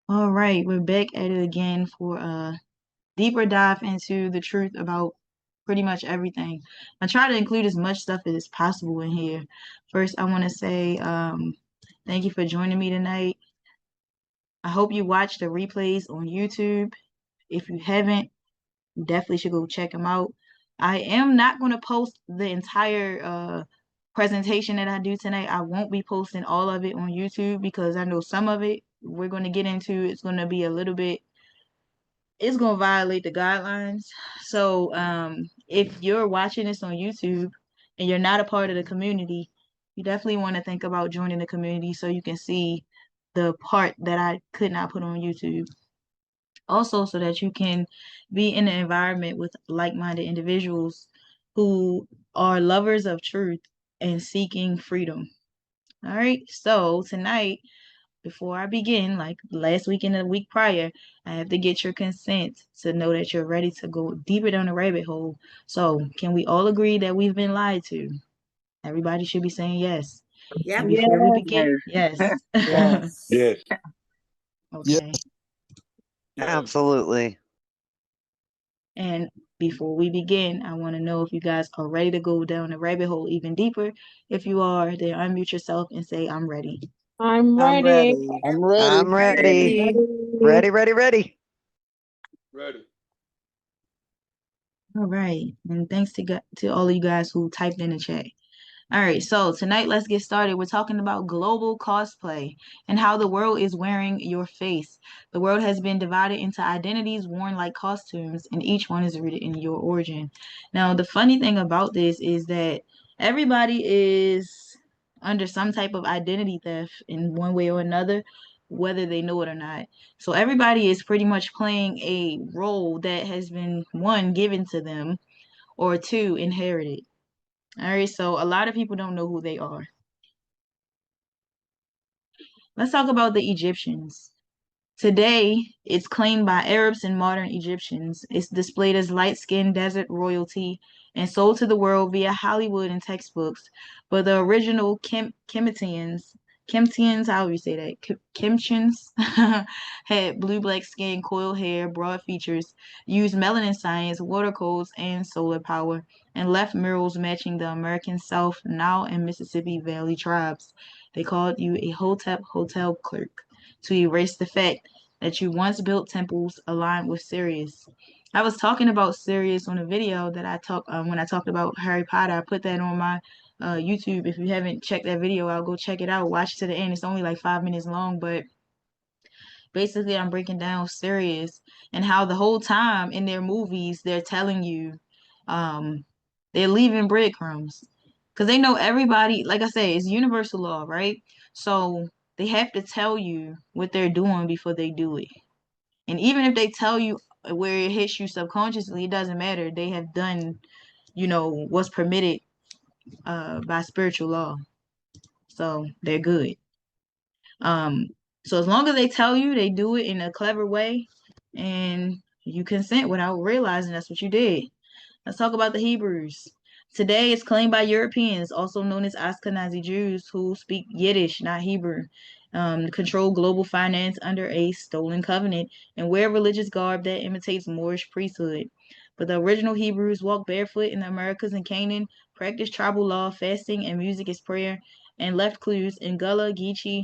All right, we're back at it again for a deeper dive into the truth about pretty much everything. I try to include as much stuff as possible in here. First, I want to say thank you for joining me tonight. I hope you watch the replays on YouTube. If you haven't, you definitely should go check them out. I am not going to post the entire presentation that I do tonight. I won't be posting all of it on YouTube because I know some of it we're going to get into. It's going to be a little bit, it's going to violate the guidelines. So if you're watching this on YouTube and you're not a part of the community, you definitely want to think about joining the community so you can see the part that I could not put on YouTube. Also, so that you can be in an environment with like-minded individuals who are lovers of truth and seeking freedom. All right. So tonight, before I begin, like last week and the week prior, I have to get your consent to know that you're ready to go deeper down the rabbit hole. So, can we all agree that we've been lied to? Everybody should be saying yes. And Yep. before we Yes. begin, yes. Yes. Yes. Okay. Absolutely. And before we begin, I want to know if you guys are ready to go down the rabbit hole even deeper. If you are, then unmute yourself and say, I'm ready. I'm I'm ready. ready. I'm ready. I'm ready. Ready. Ready. Ready. All right. And thanks to all of you guys who typed in the chat. All right, so tonight let's get started. We're talking about global cosplay and how the world is wearing your face. The world has been divided into identities worn like costumes, and each one is rooted in your origin. Now, the funny thing about this is that everybody is under some type of identity theft in one way or another, whether they know it or not. So everybody is pretty much playing a role that has been, one, given to them, or two, inherited. All right, so a lot of people don't know who they are. Let's talk about the Egyptians. Today, it's claimed by Arabs and modern Egyptians. It's displayed as light-skinned desert royalty and sold to the world via Hollywood and textbooks. But the original Kemtians, however you say that, Kemtians, had blue-black skin, coiled hair, broad features, used melanin science, water codes, and solar power, and left murals matching the American South, Nile, and Mississippi Valley tribes. They called you a Hotep hotel clerk to erase the fact that you once built temples aligned with Sirius. I was talking about Sirius on a video that I talked when I talked about Harry Potter. I put that on my YouTube. If you haven't checked that video out, go check it out. Watch it to the end. It's only like 5 minutes long, but basically I'm breaking down Sirius and how the whole time in their movies they're telling you um, they're leaving breadcrumbs because they know everybody. Like I say, it's universal law, right? So they have to tell you what they're doing before they do it. And even if they tell you where it hits you subconsciously, it doesn't matter. They have done, what's permitted by spiritual law. So they're good. Um, so as long as they tell you, they do it in a clever way, and you consent without realizing that's what you did. Let's talk about the Hebrews. Today, it's claimed by Europeans, also known as Ashkenazi Jews, who speak Yiddish, not Hebrew, control global finance under a stolen covenant, and wear religious garb that imitates Moorish priesthood. But the original Hebrews walked barefoot in the Americas and Canaan, practiced tribal law, fasting, and music as prayer, and left clues in Gullah, Geechee,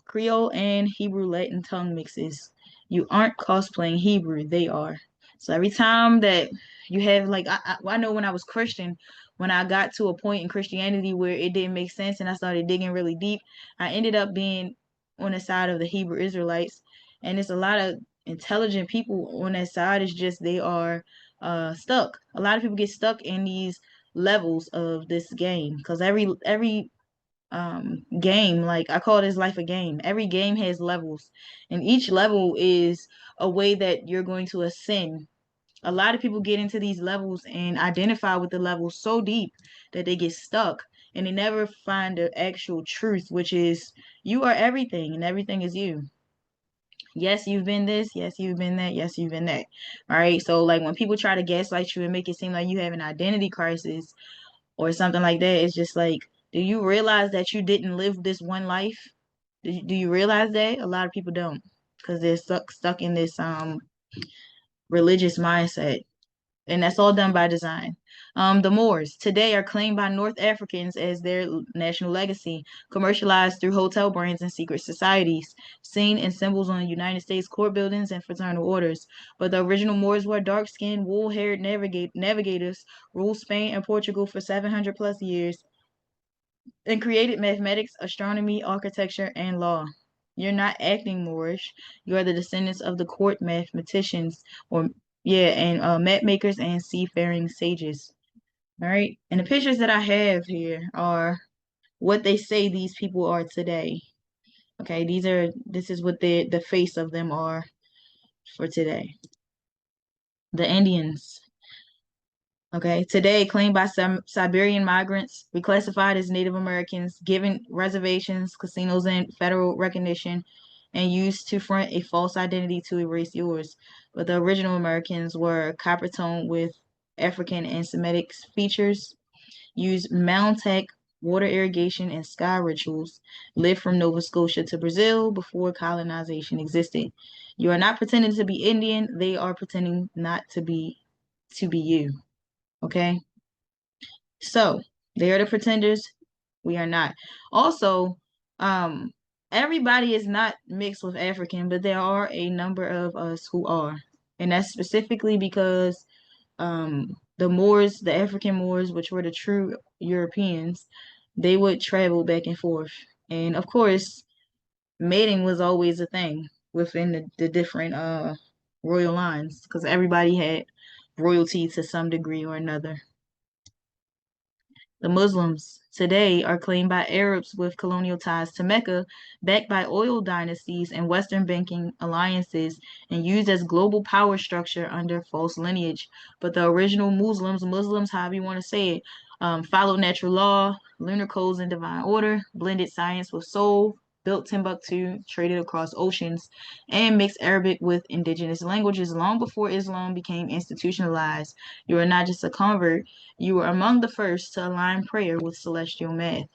Creole, and Hebrew Latin tongue mixes. You aren't cosplaying Hebrew, they are. So every time that you have, like, I know when I was Christian, when I got to a point in Christianity where it didn't make sense and I started digging really deep, I ended up being on the side of the Hebrew Israelites. And it's a lot of intelligent people on that side. It's just they are stuck. A lot of people get stuck in these levels of this game because every game, like I call this life a game. Every game has levels, and each level is a way that you're going to ascend. A lot of people get into these levels and identify with the levels so deep that they get stuck and they never find the actual truth, which is you are everything and everything is you. Yes, you've been this. Yes, you've been that. Yes, you've been that. All right. So, like, when people try to gaslight you and make it seem like you have an identity crisis, or something like that. It's just like, do you realize that you didn't live this one life? Do you realize that? A lot of people don't. because they're stuck in this religious mindset. And that's all done by design. The Moors today are claimed by North Africans as their national legacy, commercialized through hotel brands and secret societies, seen in symbols on United States court buildings and fraternal orders. But the original Moors were dark-skinned, wool-haired navigators, ruled Spain and Portugal for 700 plus years, and created mathematics, astronomy, architecture, and law. You're not acting Moorish. You are the descendants of the court mathematicians, or yeah, and map makers and seafaring sages. All right, and the pictures that I have here are what they say these people are today. Okay, this is what the face of them are for today. The Indians. Okay, today claimed by some Siberian migrants, reclassified as Native Americans, given reservations, casinos, and federal recognition, and used to front a false identity to erase yours. But the original Americans were copper toned with African and Semitic features, used mound tech, water irrigation, and sky rituals, lived from Nova Scotia to Brazil before colonization existed. You are not pretending to be Indian, they are pretending not to be you. Okay? So they are the pretenders. We are not. Also, um, everybody is not mixed with African, but there are a number of us who are. And that's specifically because the Moors, the African Moors, which were the true Europeans, they would travel back and forth. And of course, mating was always a thing within the different royal lines because everybody had royalty to some degree or another. The Muslims today are claimed by Arabs with colonial ties to Mecca, backed by oil dynasties and Western banking alliances, and used as global power structure under false lineage. But the original Muslims, however you want to say it, followed natural law, lunar codes, and divine order, blended science with soul, built Timbuktu, traded across oceans, and mixed Arabic with indigenous languages long before Islam became institutionalized. You are not just a convert, you were among the first to align prayer with celestial math.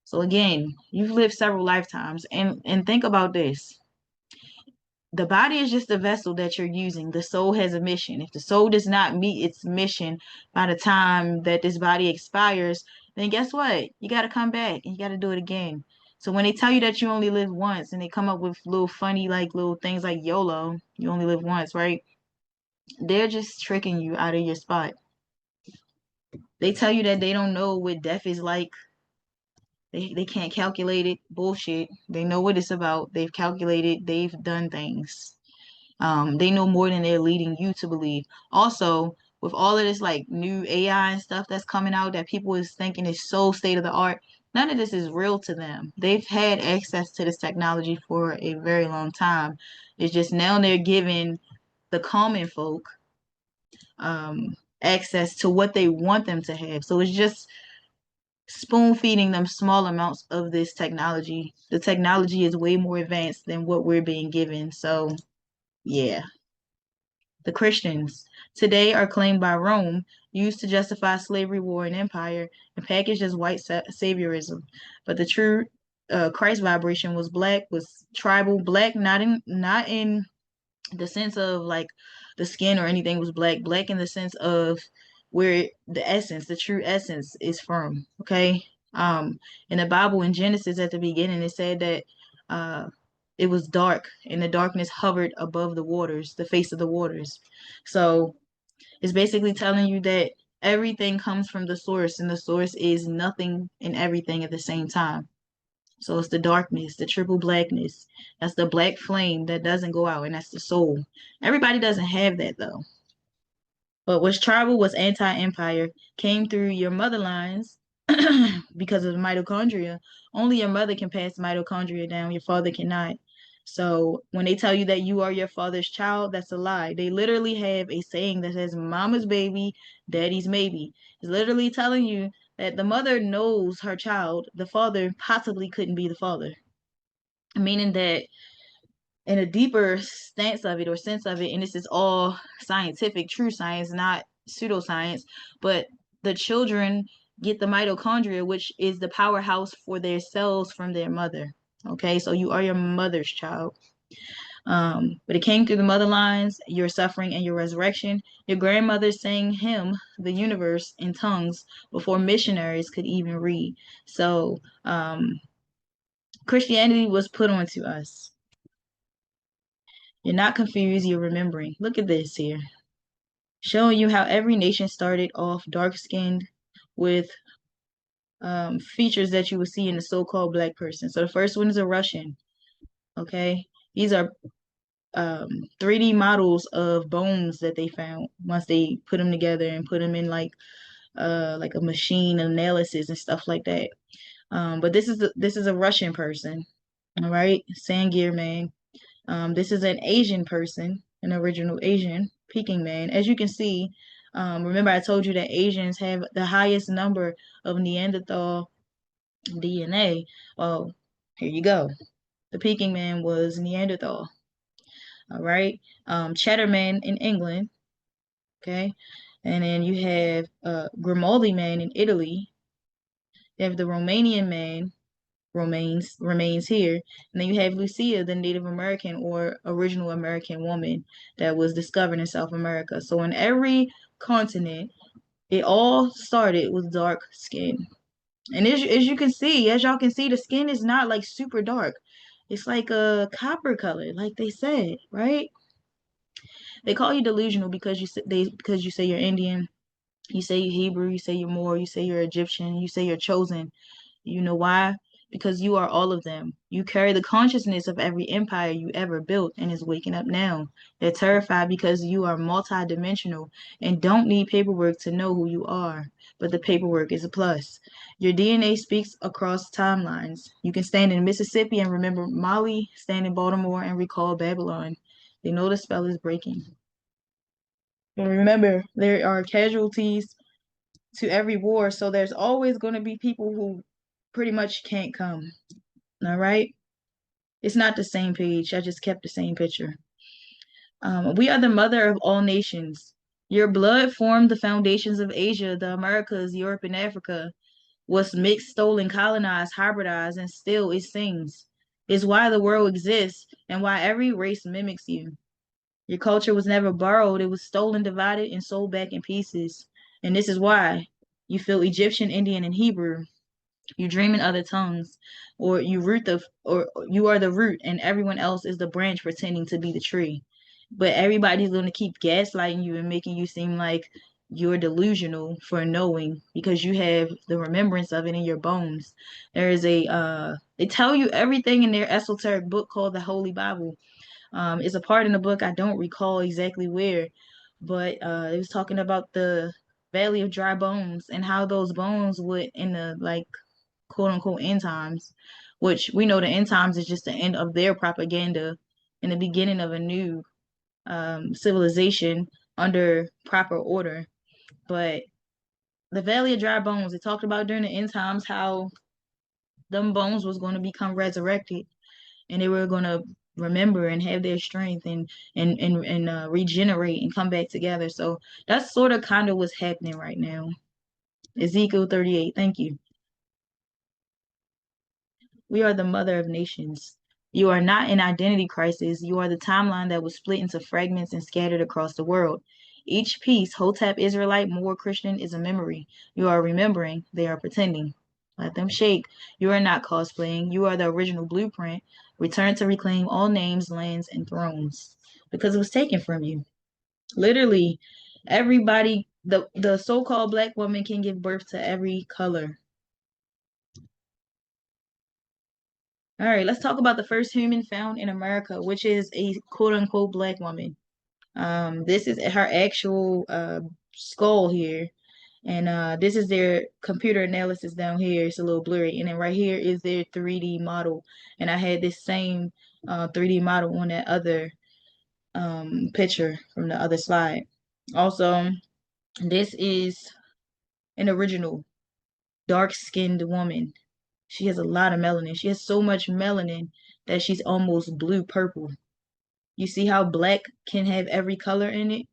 So again, you've lived several lifetimes and think about this. The body is just a vessel that you're using. The soul has a mission. If the soul does not meet its mission by the time that this body expires, then guess what? You got to come back and you got to do it again. So when they tell you that you only live once and they come up with little funny like little things like YOLO, you only live once, right? They're just tricking you out of your spot. They tell you that they don't know what death is like. They can't calculate it. Bullshit. They know what it's about. They've calculated. They've done things. They know more than they're leading you to believe. Also, with all of this like new AI and stuff that's coming out that people is thinking is so state of the art, none of this is real to them. They've had access to this technology for a very long time. It's just now they're giving the common folk access to what they want them to have. So it's just spoon feeding them small amounts of this technology. The technology is way more advanced than what we're being given. So, yeah. The Christians today are claimed by Rome, used to justify slavery, war, and empire, and packaged as white saviorism. But the true Christ vibration was black, was tribal, black, not in the sense of like the skin or anything was black in the sense of where the essence, the true essence is from. Okay. In the Bible in Genesis at the beginning, it said that uh it was dark and the darkness hovered above the waters, the face of the waters. So it's basically telling you that everything comes from the source and the source is nothing and everything at the same time. So it's the darkness, the triple blackness. That's the black flame that doesn't go out, and that's the soul. Everybody doesn't have that though. But what's tribal was anti-empire, came through your mother lines because of the mitochondria. Only your mother can pass mitochondria down, your father cannot. So when they tell you that you are your father's child, that's a lie. They literally have a saying that says mama's baby, daddy's maybe. It's literally telling you that the mother knows her child, the father possibly couldn't be the father. Meaning that in a deeper stance of it or sense of it, and this is all scientific, true science, not pseudoscience, but the children get the mitochondria, which is the powerhouse for their cells from their mother. Okay, so you are your mother's child. But it came through the mother lines, your suffering and your resurrection. Your grandmother sang hymn, the universe, in tongues before missionaries could even read. So Christianity was put onto us. You're not confused, you're remembering. Look at this here. Showing you how every nation started off dark-skinned with features that you would see in a so-called black person. So the first one is a Russian, okay? These are 3D models of bones that they found once they put them together and put them in like a machine analysis and stuff like that. But this is a Russian person, all right? Sangir man. This is an Asian person, an original Asian Peking man. As you can see, remember I told you that Asians have the highest number of Neanderthal DNA. Oh, here you go. The Peking man was Neanderthal. All right. Cheddar man in England. Okay. And then you have Grimaldi man in Italy. You have the Romanian man remains here. And then you have Lucia, the Native American or original American woman that was discovered in South America. So in every continent, it all started with dark skin. And as you can see, as y'all can see, the skin is not like super dark. It's like a copper color, like they said, right? They call you delusional because because you say you're Indian, you say you're Hebrew, you say you're Moor, you say you're Egyptian, you say you're chosen. You know why? Because you are all of them. You carry the consciousness of every empire you ever built and is waking up now. They're terrified because you are multidimensional and don't need paperwork to know who you are. But the paperwork is a plus. Your DNA speaks across timelines. You can stand in Mississippi and remember Mali, stand in Baltimore and recall Babylon. They know the spell is breaking. But remember, there are casualties to every war, so there's always going to be people who pretty much can't come. All right? It's not the same page. I just kept the same picture. We are the mother of all nations. Your blood formed the foundations of Asia, the Americas, Europe, and Africa. Was mixed, stolen, colonized, hybridized, and still it sings. It's why the world exists and why every race mimics you. Your culture was never borrowed, it was stolen, divided, and sold back in pieces. And this is why you feel Egyptian, Indian, and Hebrew. You dream in other tongues, or you are the root, and everyone else is the branch pretending to be the tree. But everybody's going to keep gaslighting you and making you seem like you're delusional for knowing because you have the remembrance of it in your bones. There is they tell you everything in their esoteric book called the Holy Bible. It's a part in the book I don't recall exactly where, but it was talking about the Valley of Dry Bones and how those bones would in the like quote unquote end times, which we know the end times is just the end of their propaganda and the beginning of a new civilization under proper order. But the Valley of Dry Bones, it talked about during the end times how them bones was going to become resurrected and they were going to remember and have their strength and regenerate and come back together. So that's sort of kind of what's happening right now. Ezekiel 38. Thank you. We are the mother of nations. You are not an identity crisis. You are the timeline that was split into fragments and scattered across the world. Each piece, Hotep, Israelite, Moor, Christian, is a memory. You are remembering. They are pretending. Let them shake. You are not cosplaying. You are the original blueprint. Return to reclaim all names, lands, and thrones. Because it was taken from you. Literally, everybody, the so-called black woman can give birth to every color. All right, let's talk about the first human found in America, which is a quote unquote black woman. This is her actual skull here, and this is their computer analysis down here. It's a little blurry, and then right here is their 3D model. And I had this same 3D model on that other picture from the other slide. Also, this is an original dark-skinned woman. She has a lot of melanin. She has so much melanin that she's almost blue purple. You see how black can have every color in it?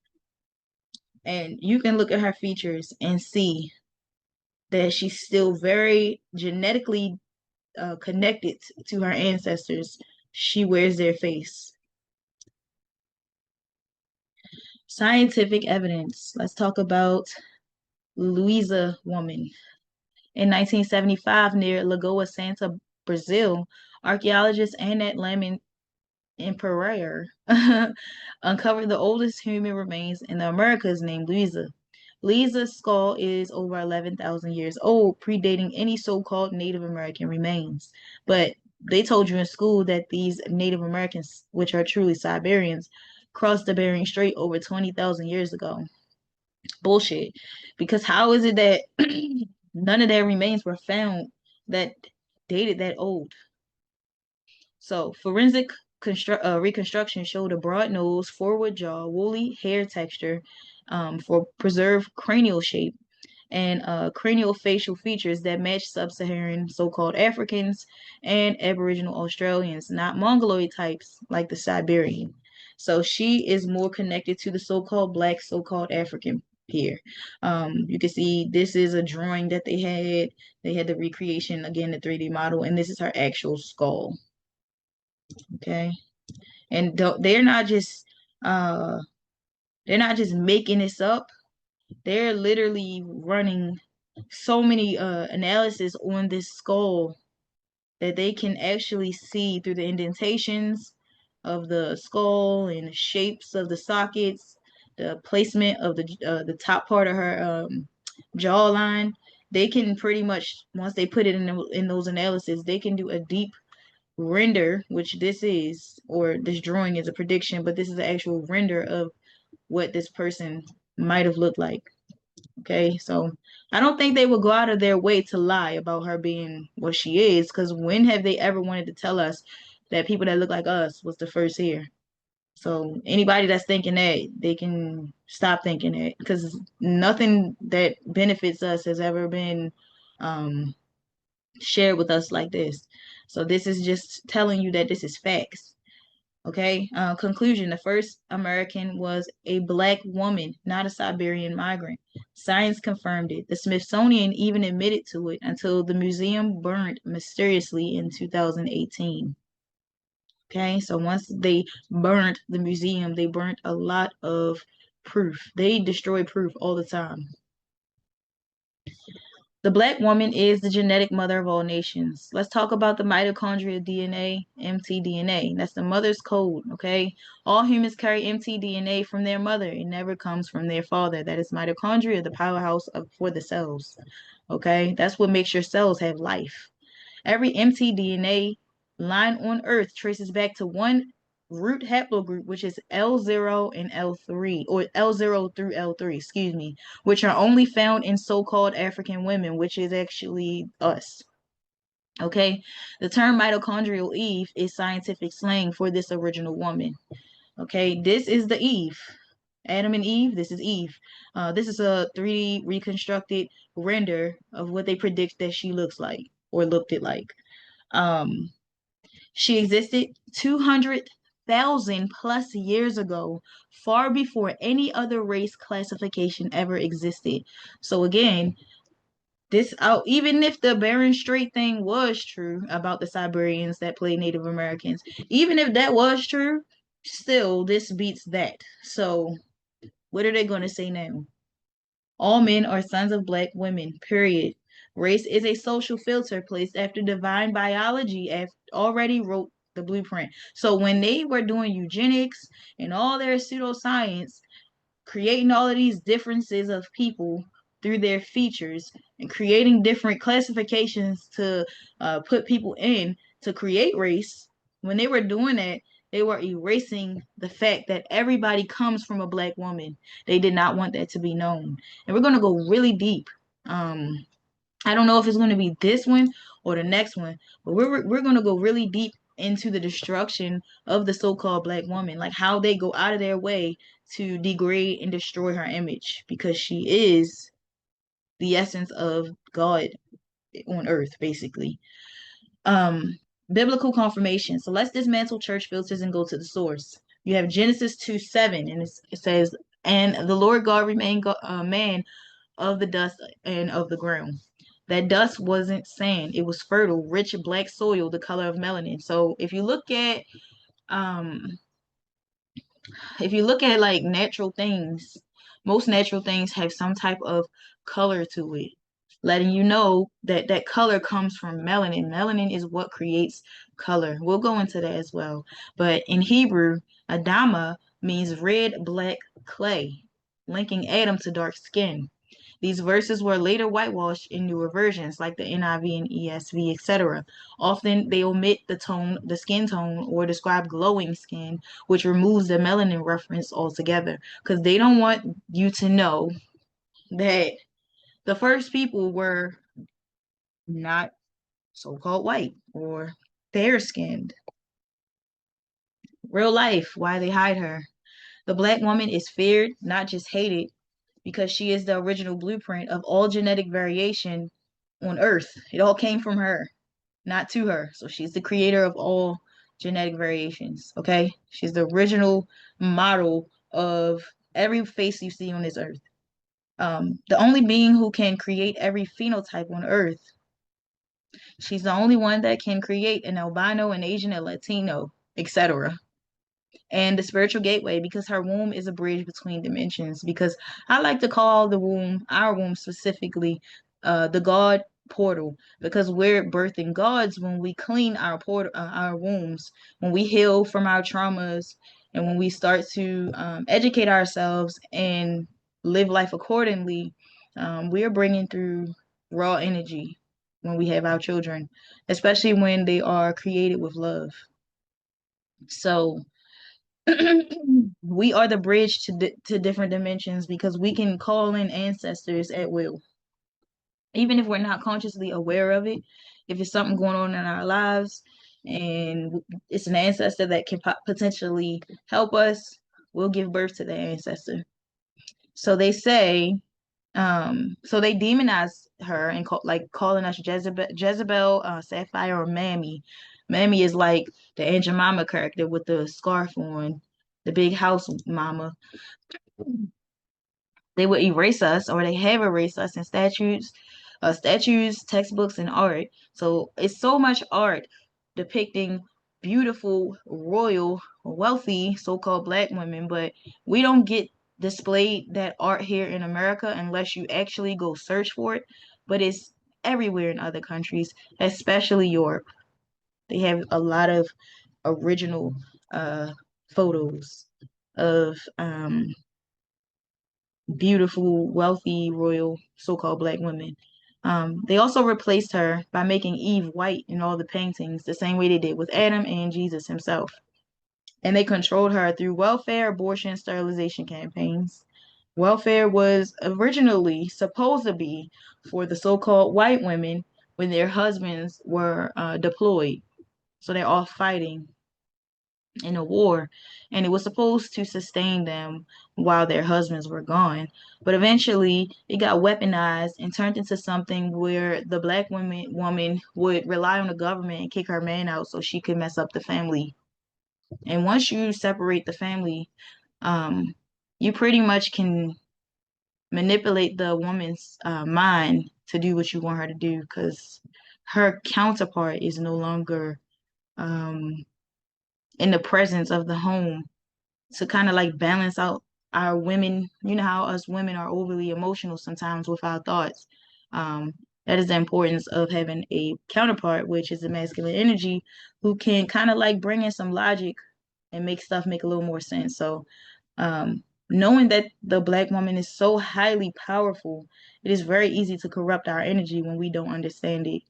And you can look at her features and see that she's still very genetically connected to her ancestors. She wears their face. Scientific evidence. Let's talk about Luisa woman. In 1975, near Lagoa Santa, Brazil, archaeologists Annette Lemon and Pereira uncovered the oldest human remains in the Americas named Luisa. Lisa's skull is over 11,000 years old, predating any so-called Native American remains. But they told you in school that these Native Americans, which are truly Siberians, crossed the Bering Strait over 20,000 years ago. Bullshit. Because how is it that none of their remains were found that dated that old? So, forensic reconstruction showed a broad nose, forward jaw, woolly hair texture for preserved cranial shape, and cranial facial features that match sub-Saharan so-called Africans and Aboriginal Australians, not Mongoloid types like the Siberian. So she is more connected to the so-called black, so-called African here. You can see this is a drawing that they had. They had the recreation, again, the 3D model, and this is her actual skull. Okay. And uh they're not just making this up. They're literally running so many analysis on this skull that they can actually see through the indentations of the skull and the shapes of the sockets, the placement of the top part of her jawline. They can pretty much, once they put it in those analysis, they can do a deep render, which this is, or this drawing is a prediction, but this is the actual render of what this person might have looked like. Okay, so I don't think they would go out of their way to lie about her being what she is, because when have they ever wanted to tell us that people that look like us was the first here? So anybody that's thinking that, they can stop thinking that, because nothing that benefits us has ever been um, shared with us like this. So this is just telling you that this is facts. Okay. Conclusion. The first American was a black woman, not a Siberian migrant. Science confirmed it. The Smithsonian even admitted to it until the museum burned mysteriously in 2018. Okay. So once they burnt the museum, they burnt a lot of proof. They destroy proof all the time. The black woman is the genetic mother of all nations. Let's talk about the mitochondrial DNA, mtDNA. That's the mother's code, okay? All humans carry mtDNA from their mother. It never comes from their father. That is mitochondria, the powerhouse for the cells, okay? That's what makes your cells have life. Every mtDNA line on Earth traces back to one root haplogroup, which is L0 and L3, or L0 through L3, excuse me, which are only found in so-called African women, which is actually us. Okay, the term mitochondrial Eve is scientific slang for this original woman. Okay, this is the Eve. Adam and Eve, this is Eve. This is a 3D reconstructed render of what they predict that she looks like or looked it like. Um, she existed 200,000 plus years ago, far before any other race classification ever existed. So again, this out even if the Bering Strait thing was true about the Siberians that played Native Americans, even if that was true, still this beats that. So what are they going to say now? All men are sons of black women, period. Race is a social filter placed after divine biology already wrote the blueprint. So when they were doing eugenics and all their pseudoscience, creating all of these differences of people through their features and creating different classifications to put people in to create race, when they were doing that, they were erasing the fact that everybody comes from a black woman. They did not want that to be known. And we're going to go really deep. I don't know if it's going to be this one or the next one, but we're going to go really deep into the destruction of the so-called black woman, like how they go out of their way to degrade and destroy her image because she is the essence of God on earth, basically. Um, Biblical confirmation. So let's dismantle church filters and go to the source. You have Genesis 2:7, and it says, "And the Lord God remained man of the dust and of the ground." That dust wasn't sand; it was fertile, rich black soil, the color of melanin. So if you look at um if you look at like natural things, most natural things have some type of color to it, letting you know that that color comes from melanin. Melanin is what creates color. We'll go into that as well. But in Hebrew, Adama means red, black, clay, linking Adam to dark skin. These verses were later whitewashed in newer versions like the NIV and ESV, etc. Often they omit the tone, the skin tone, or describe glowing skin, which removes the melanin reference altogether because they don't want you to know that the first people were not so-called white or fair skinned. Real life, why they hide her. The black woman is feared, not just hated, because she is the original blueprint of all genetic variation on Earth. It all came from her, not to her. So she's the creator of all genetic variations, okay? She's the original model of every face you see on this Earth. The only being who can create every phenotype on Earth. She's the only one that can create an albino, an Asian, a Latino, etc. And the spiritual gateway, because her womb is a bridge between dimensions. Because I like to call the womb, our womb specifically, the God portal, because we're birthing gods when we clean our our wombs, when we heal from our traumas, and when we start to educate ourselves and live life accordingly. We are bringing through raw energy when we have our children, especially when they are created with love. So we are the bridge to different dimensions because we can call in ancestors at will, even if we're not consciously aware of it. If it's something going on in our lives and it's an ancestor that can potentially help us, we'll give birth to the ancestor. So they say, so they demonize her and like calling us Jezebel, Sapphire, or Mammy. Mammy is like the Aunt Jemima character with the scarf on, the big house mama. They would erase us, or they have erased us in statues, textbooks, and art. So it's so much art depicting beautiful, royal, wealthy, so-called black women, but we don't get displayed that art here in America unless you actually go search for it. But it's everywhere in other countries, especially Europe. They have a lot of original uh, photos of beautiful, wealthy, royal, so-called black women. They also replaced her by making Eve white in all the paintings, the same way they did with Adam and Jesus himself. And they controlled her through welfare, abortion, sterilization campaigns. Welfare was originally supposed to be for the so-called white women when their husbands were deployed. So they're all fighting in a war, and it was supposed to sustain them while their husbands were gone. But eventually, it got weaponized and turned into something where the black woman would rely on the government and kick her man out so she could mess up the family. And once you separate the family, um, you pretty much can manipulate the woman's mind to do what you want her to do because her counterpart is no longer um, in the presence of the home to kind of like balance out our women. You know how us women are overly emotional sometimes with our thoughts. Um, that is the importance of having a counterpart, which is the masculine energy, who can kind of like bring in some logic and make stuff make a little more sense. So, knowing that the black woman is so highly powerful, it is very easy to corrupt our energy when we don't understand it.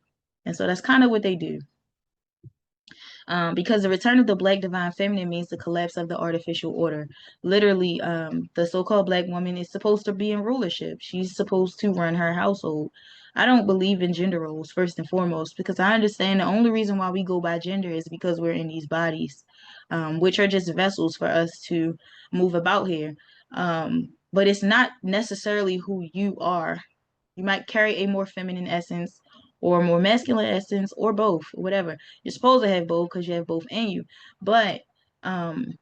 And so that's kind of what they do. Because the return of the black divine feminine means the collapse of the artificial order. Literally, the so-called black woman is supposed to be in rulership. She's supposed to run her household. I don't believe in gender roles, first and foremost, because I understand the only reason why we go by gender is because we're in these bodies, which are just vessels for us to move about here. But it's not necessarily who you are. You might carry a more feminine essence or a more masculine essence or both, whatever. You're supposed to have both because you have both in you. But um,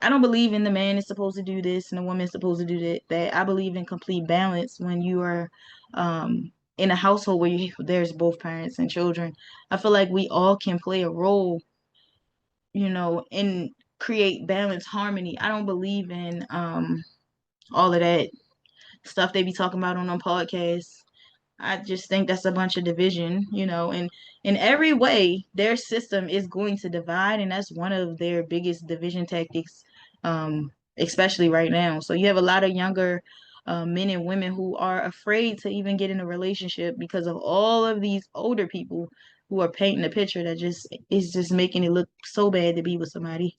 I don't believe in the man is supposed to do this and the woman is supposed to do that. I believe in complete balance when you are in a household where there's both parents and children. I feel like we all can play a role, in create balance, harmony. I don't believe in all of that stuff they be talking about on them podcasts. I just think that's a bunch of division, and in every way, their system is going to divide, and that's one of their biggest division tactics, especially right now. So you have a lot of younger men and women who are afraid to even get in a relationship because of all of these older people who are painting a picture that just is just making it look so bad to be with somebody.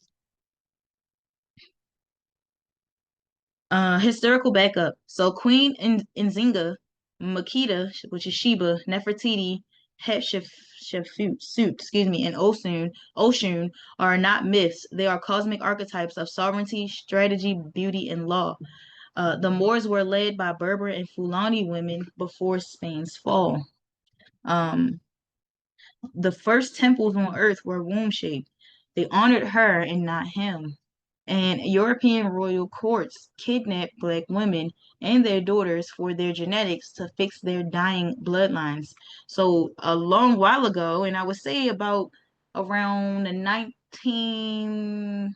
Historical backup. So Queen Nzinga, Makeda, which is Sheba, Nefertiti, Hatshepsut, excuse me, and Oshun are not myths. They are cosmic archetypes of sovereignty, strategy, beauty, and law. The Moors were led by Berber and Fulani women before Spain's fall. Um, the first temples on earth were womb-shaped. They honored her and not him. And European royal courts kidnapped black women and their daughters for their genetics to fix their dying bloodlines. So a long while ago, and I would say about around the 19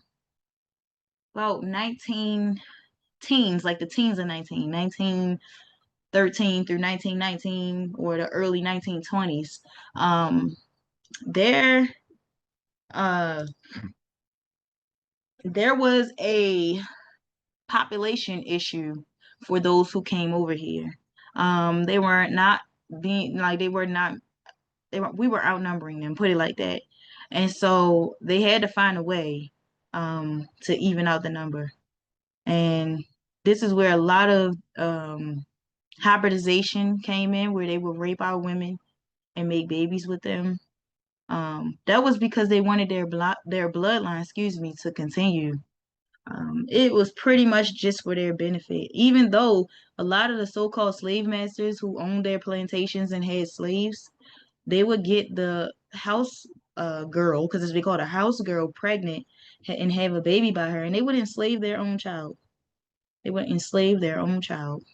teens, like the teens of 1913 through 1919 or the early 1920s. There uh there was a population issue for those who came over here. They were not being like they were not we were outnumbering them, put it like that. And so they had to find a way to even out the number. And this is where a lot of hybridization came in, where they would rape our women and make babies with them. That was because they wanted their bloodline, excuse me, to continue. It was pretty much just for their benefit, even though a lot of the so-called slave masters who owned their plantations and had slaves, they would get the house girl, because it's called a house girl, pregnant and have a baby by her, and they would enslave their own child. They would enslave their own child.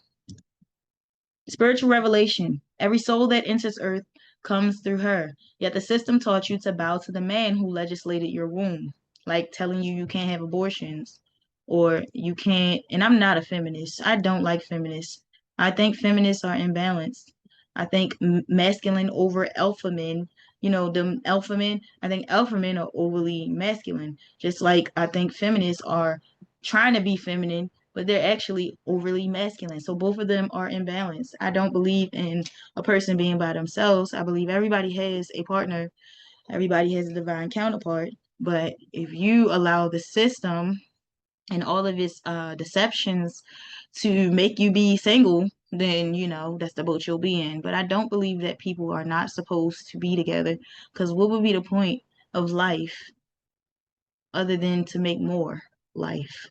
Spiritual revelation. Every soul that enters earth comes through her. Yet the system taught you to bow to the man who legislated your womb, like telling you you can't have abortions or you can't. And I'm not a feminist. I don't like feminists. I think feminists are imbalanced. I think masculine over alpha men, them alpha men, I think alpha men are overly masculine. Just like I think feminists are trying to be feminine but they're actually overly masculine. So both of them are imbalanced. I don't believe in a person being by themselves. I believe everybody has a partner, everybody has a divine counterpart. But if you allow the system and all of its deceptions to make you be single, then that's the boat you'll be in. But I don't believe that people are not supposed to be together because what would be the point of life other than to make more life?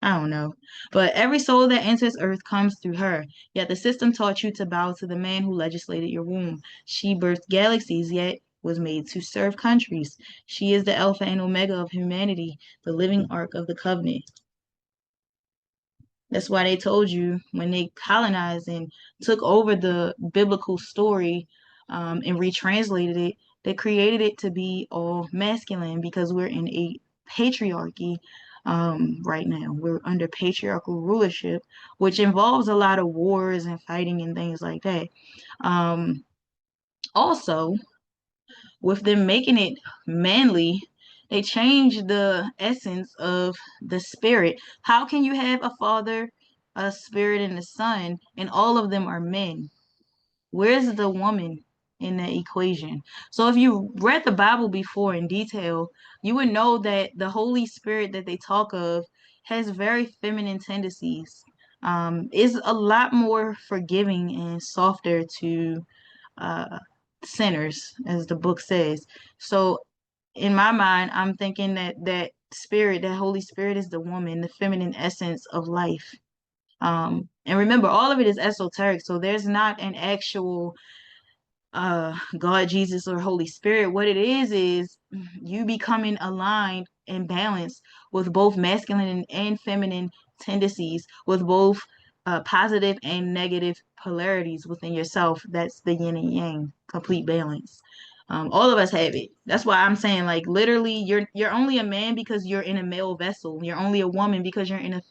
I don't know. But every soul that enters earth comes through her. Yet the system taught you to bow to the man who legislated your womb. She birthed galaxies, yet was made to serve countries. She is the Alpha and Omega of humanity, the living ark of the covenant. That's why they told you when they colonized and took over the biblical story and retranslated it, they created it to be all masculine because we're in a patriarchy right now. We're under patriarchal rulership, which involves a lot of wars and fighting and things like that. Also, with them making it manly, they changed the essence of the spirit. How can you have a father, a spirit, and a son, and all of them are men? Where's the woman in that equation? So if you read the Bible before in detail, you would know that the Holy Spirit that they talk of has very feminine tendencies. Is a lot more forgiving and softer to uh, sinners, as the book says. So in my mind, I'm thinking that spirit, that Holy Spirit is the woman, the feminine essence of life. And remember, all of it is esoteric, so there's not an actual God, Jesus, or Holy Spirit. What it is you becoming aligned and balanced with both masculine and feminine tendencies, with both positive and negative polarities within yourself. That's the yin and yang, complete balance. All of us have it. That's why I'm saying, like, literally, you're only a man because you're in a male vessel. You're only a woman because you're in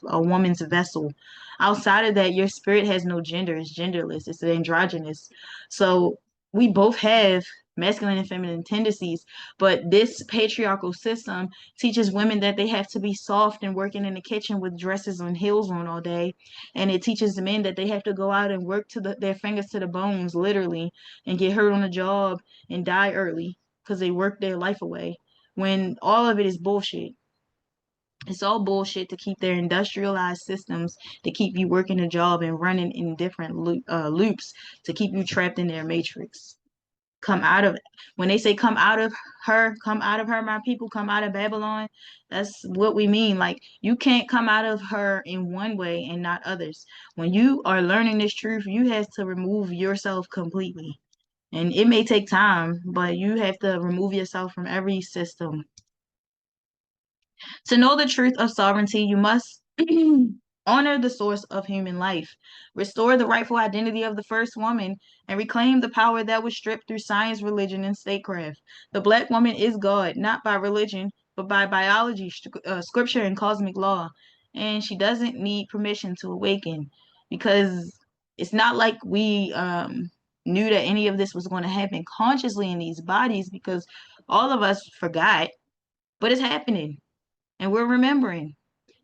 a woman's vessel. Outside of that, your spirit has no gender. It's genderless. It's androgynous. So we both have masculine and feminine tendencies, but this patriarchal system teaches women that they have to be soft and working in the kitchen with dresses and heels on all day, and it teaches the men that they have to go out and work their fingers to the bones, literally, and get hurt on the job and die early because they worked their life away, when all of it is bullshit. It's all bullshit to keep their industrialized systems to keep you working a job and running in different loops to keep you trapped in their matrix. Come out of When they say come out of her, my people, come out of Babylon. That's what we mean. Like, you can't come out of her in one way and not others. When you are learning this truth, you have to remove yourself completely. And it may take time, but you have to remove yourself from every system. To know the truth of sovereignty, you must honor the source of human life, restore the rightful identity of the first woman, and reclaim the power that was stripped through science, religion, and statecraft. The Black woman is God, not by religion, but by biology, scripture, and cosmic law. And she doesn't need permission to awaken, because it's not like we knew that any of this was going to happen consciously in these bodies, because all of us forgot, but it's happening and we're remembering.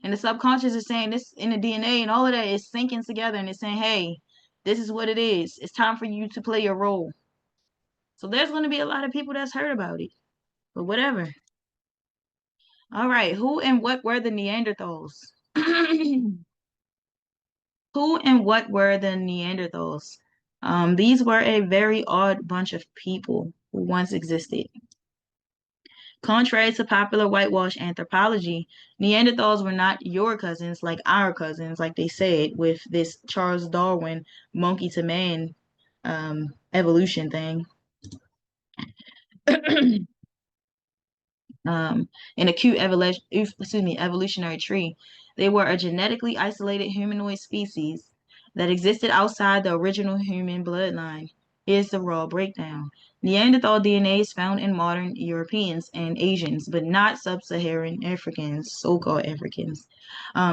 And the subconscious is saying this in the DNA, and all of that is syncing together, and it's saying, hey, this is what it is. It's time for you to play your role. So there's going to be a lot of people that's heard about it, but whatever. All right, who and what were the Neanderthals? Who and what were the Neanderthals? These were a very odd bunch of people who once existed. Contrary to popular whitewash anthropology, Neanderthals were not your cousins like our cousins, like they said, with this Charles Darwin monkey to man evolution thing. In acute evolutionary tree, they were a genetically isolated humanoid species that existed outside the original human bloodline. Here's the raw breakdown. Neanderthal DNA is found in modern Europeans and Asians, but not sub-Saharan Africans, so-called Africans.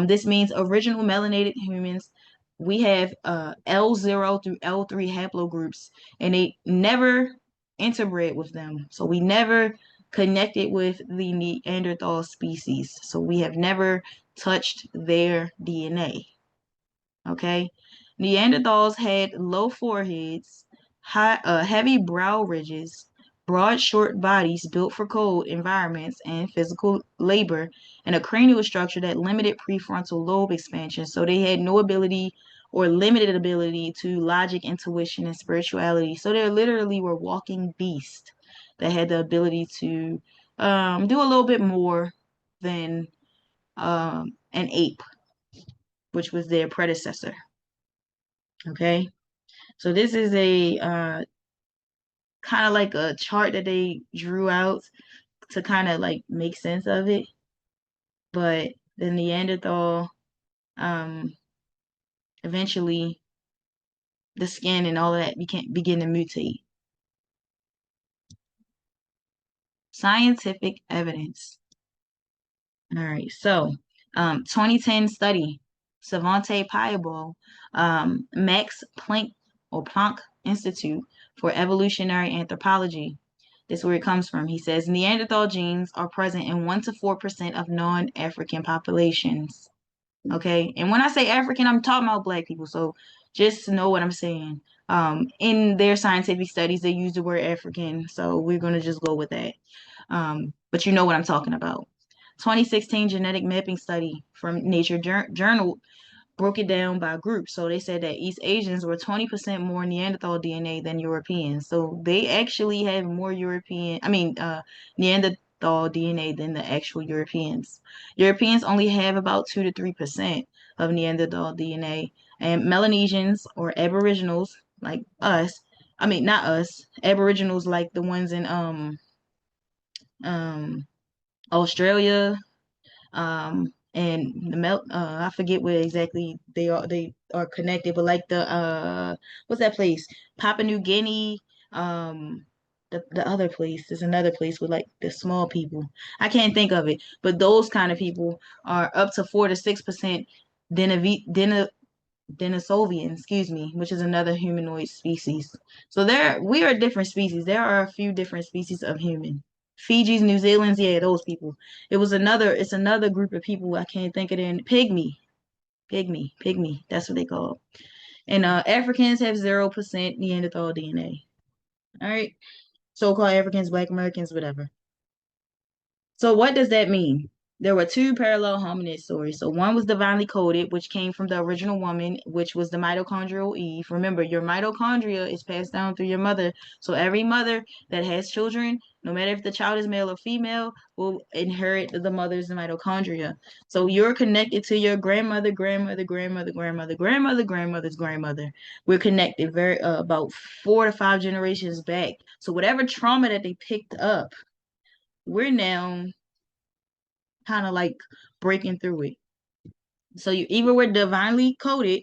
This means original melanated humans. We have L0 through L3 haplogroups, and they never interbred with them. So we never connected with the Neanderthal species. So we have never touched their DNA. Okay. Neanderthals had low foreheads, heavy brow ridges, broad, short bodies built for cold environments and physical labor, and a cranial structure that limited prefrontal lobe expansion. So they had no ability or limited ability to logic, intuition, and spirituality. So they literally were walking beasts that had the ability to do a little bit more than an ape, which was their predecessor. Okay. So this is a kind of like a chart that they drew out to kind of like make sense of it. But the Neanderthal, eventually the skin and all of that begin to mutate. Scientific evidence. All right. So 2010 study, Savante Payabo, Max Planck Institute for Evolutionary Anthropology. This is where it comes from. He says Neanderthal genes are present in 1 to 4% of non-African populations. Okay. And when I say African, I'm talking about Black people. So just know what I'm saying. In their scientific studies, they use the word African. So we're going to just go with that. But you know what I'm talking about. 2016 genetic mapping study from Nature Journal broke it down by group. So they said that East Asians were 20% more Neanderthal DNA than Europeans. So they actually have more Neanderthal DNA than the actual Europeans. Europeans only have about 2 to 3% of Neanderthal DNA. And Melanesians or Aboriginals like us, not us, Aboriginals like the ones in Australia, and I forget where exactly they are connected, but like the what's that place? Papua New Guinea, the other place. There's another place with like the small people. I can't think of it, but those kind of people are up to 4 to 6% Denisovian, excuse me, which is another humanoid species. So we are different species. There are a few different species of human. Fiji's, New Zealand's, yeah, those people. It's another group of people. I can't think of it. Pygmy. That's what they call. And Africans have 0% Neanderthal DNA. All right. So-called Africans, Black Americans, whatever. So what does that mean? There were two parallel hominid stories. So one was divinely coded, which came from the original woman, which was the mitochondrial Eve. Remember, your mitochondria is passed down through your mother. So every mother that has children, no matter if the child is male or female, will inherit the mother's mitochondria. So you're connected to your grandmother's grandmother. We're connected very about 4 to 5 generations back. So whatever trauma that they picked up, we're now kind of like breaking through it. So you either were divinely coded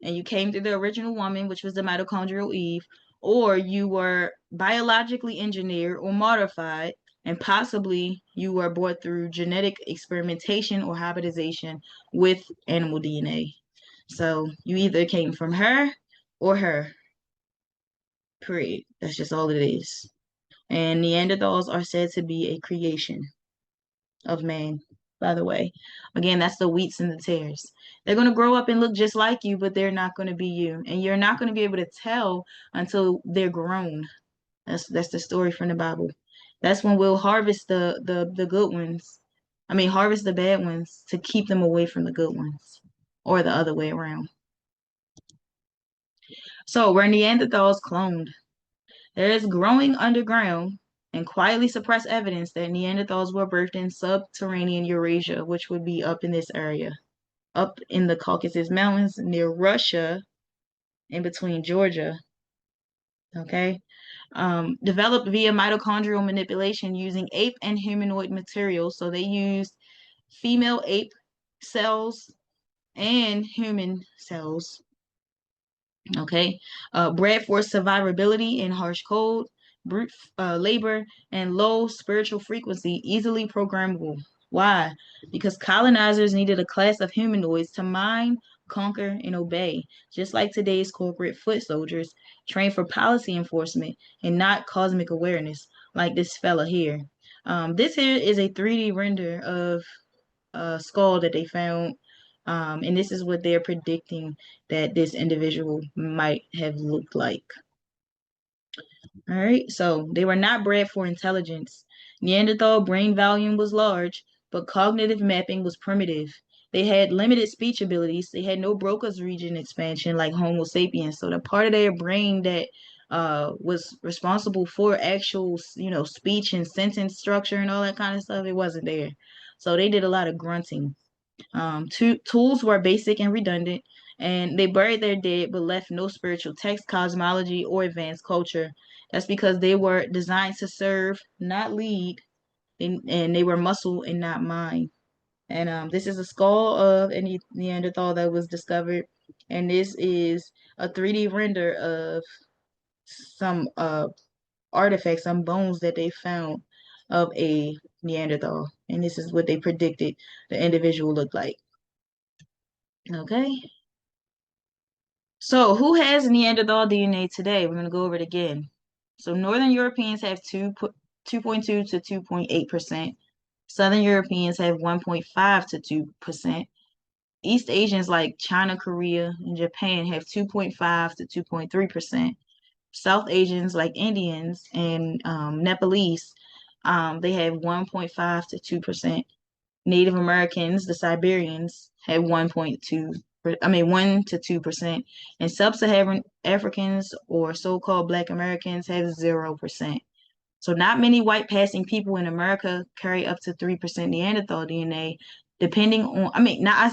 and you came through the original woman, which was the mitochondrial Eve, or you were biologically engineered or modified, and possibly you were brought through genetic experimentation or hybridization with animal DNA. So you either came from her or her. Period. That's just all it is. And Neanderthals are said to be a creation of man, by the way. Again, that's the wheats and the tares. They're going to grow up and look just like you, but they're not going to be you. And you're not going to be able to tell until they're grown. That's the story from the Bible. That's when we'll harvest the good ones. I mean, harvest the bad ones to keep them away from the good ones, or the other way around. So, were Neanderthals cloned? There is growing underground and quietly suppressed evidence that Neanderthals were birthed in subterranean Eurasia, which would be up in this area, up in the Caucasus Mountains near Russia, in between Georgia. Okay. Developed via mitochondrial manipulation using ape and humanoid materials. So they used female ape cells and human cells. Okay. Bred for survivability in harsh cold, brute labor, and low spiritual frequency, easily programmable. Why? Because colonizers needed a class of humanoids to mine, conquer, and obey, just like today's corporate foot soldiers, trained for policy enforcement and not cosmic awareness, like this fella here. This here is a 3D render of skull that they found. And this is what they're predicting that this individual might have looked like. All right, so they were not bred for intelligence. Neanderthal brain volume was large, but cognitive mapping was primitive. They had limited speech abilities. They had no Broca's region expansion like Homo sapiens. So the part of their brain that was responsible for actual, speech and sentence structure and all that kind of stuff, it wasn't there. So they did a lot of grunting. Tools were basic and redundant, and they buried their dead but left no spiritual text, cosmology, or advanced culture. That's because they were designed to serve, not lead, and they were muscle and not mind. And this is a skull of a Neanderthal that was discovered, and this is a 3D render of some artifacts, some bones that they found of a Neanderthal. And this is what they predicted the individual looked like. Okay. So who has Neanderthal DNA today? We're going to go over it again. So Northern Europeans have 2.2 to 2.8%. Southern Europeans have 1.5 to 2%. East Asians like China, Korea, and Japan have 2.5 to 2.3%. South Asians like Indians and Nepalese, they have 1.5 to 2%. Native Americans, the Siberians, have 1 to 2%, and sub-Saharan Africans or so-called Black Americans have 0%. So not many white passing people in America carry up to 3% Neanderthal DNA, depending on, I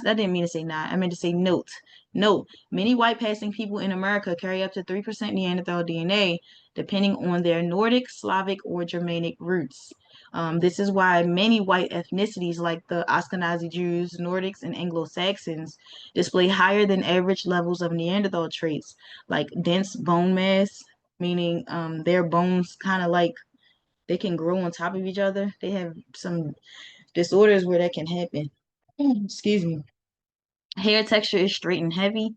didn't mean to say not, I meant to say note. Note, many white passing people in America carry up to 3% Neanderthal DNA, depending on their Nordic, Slavic, or Germanic roots. This is why many white ethnicities like the Ashkenazi Jews, Nordics, and Anglo-Saxons display higher than average levels of Neanderthal traits like dense bone mass, meaning their bones kind of like they can grow on top of each other. They have some disorders where that can happen. Excuse me. Hair texture is straight and heavy.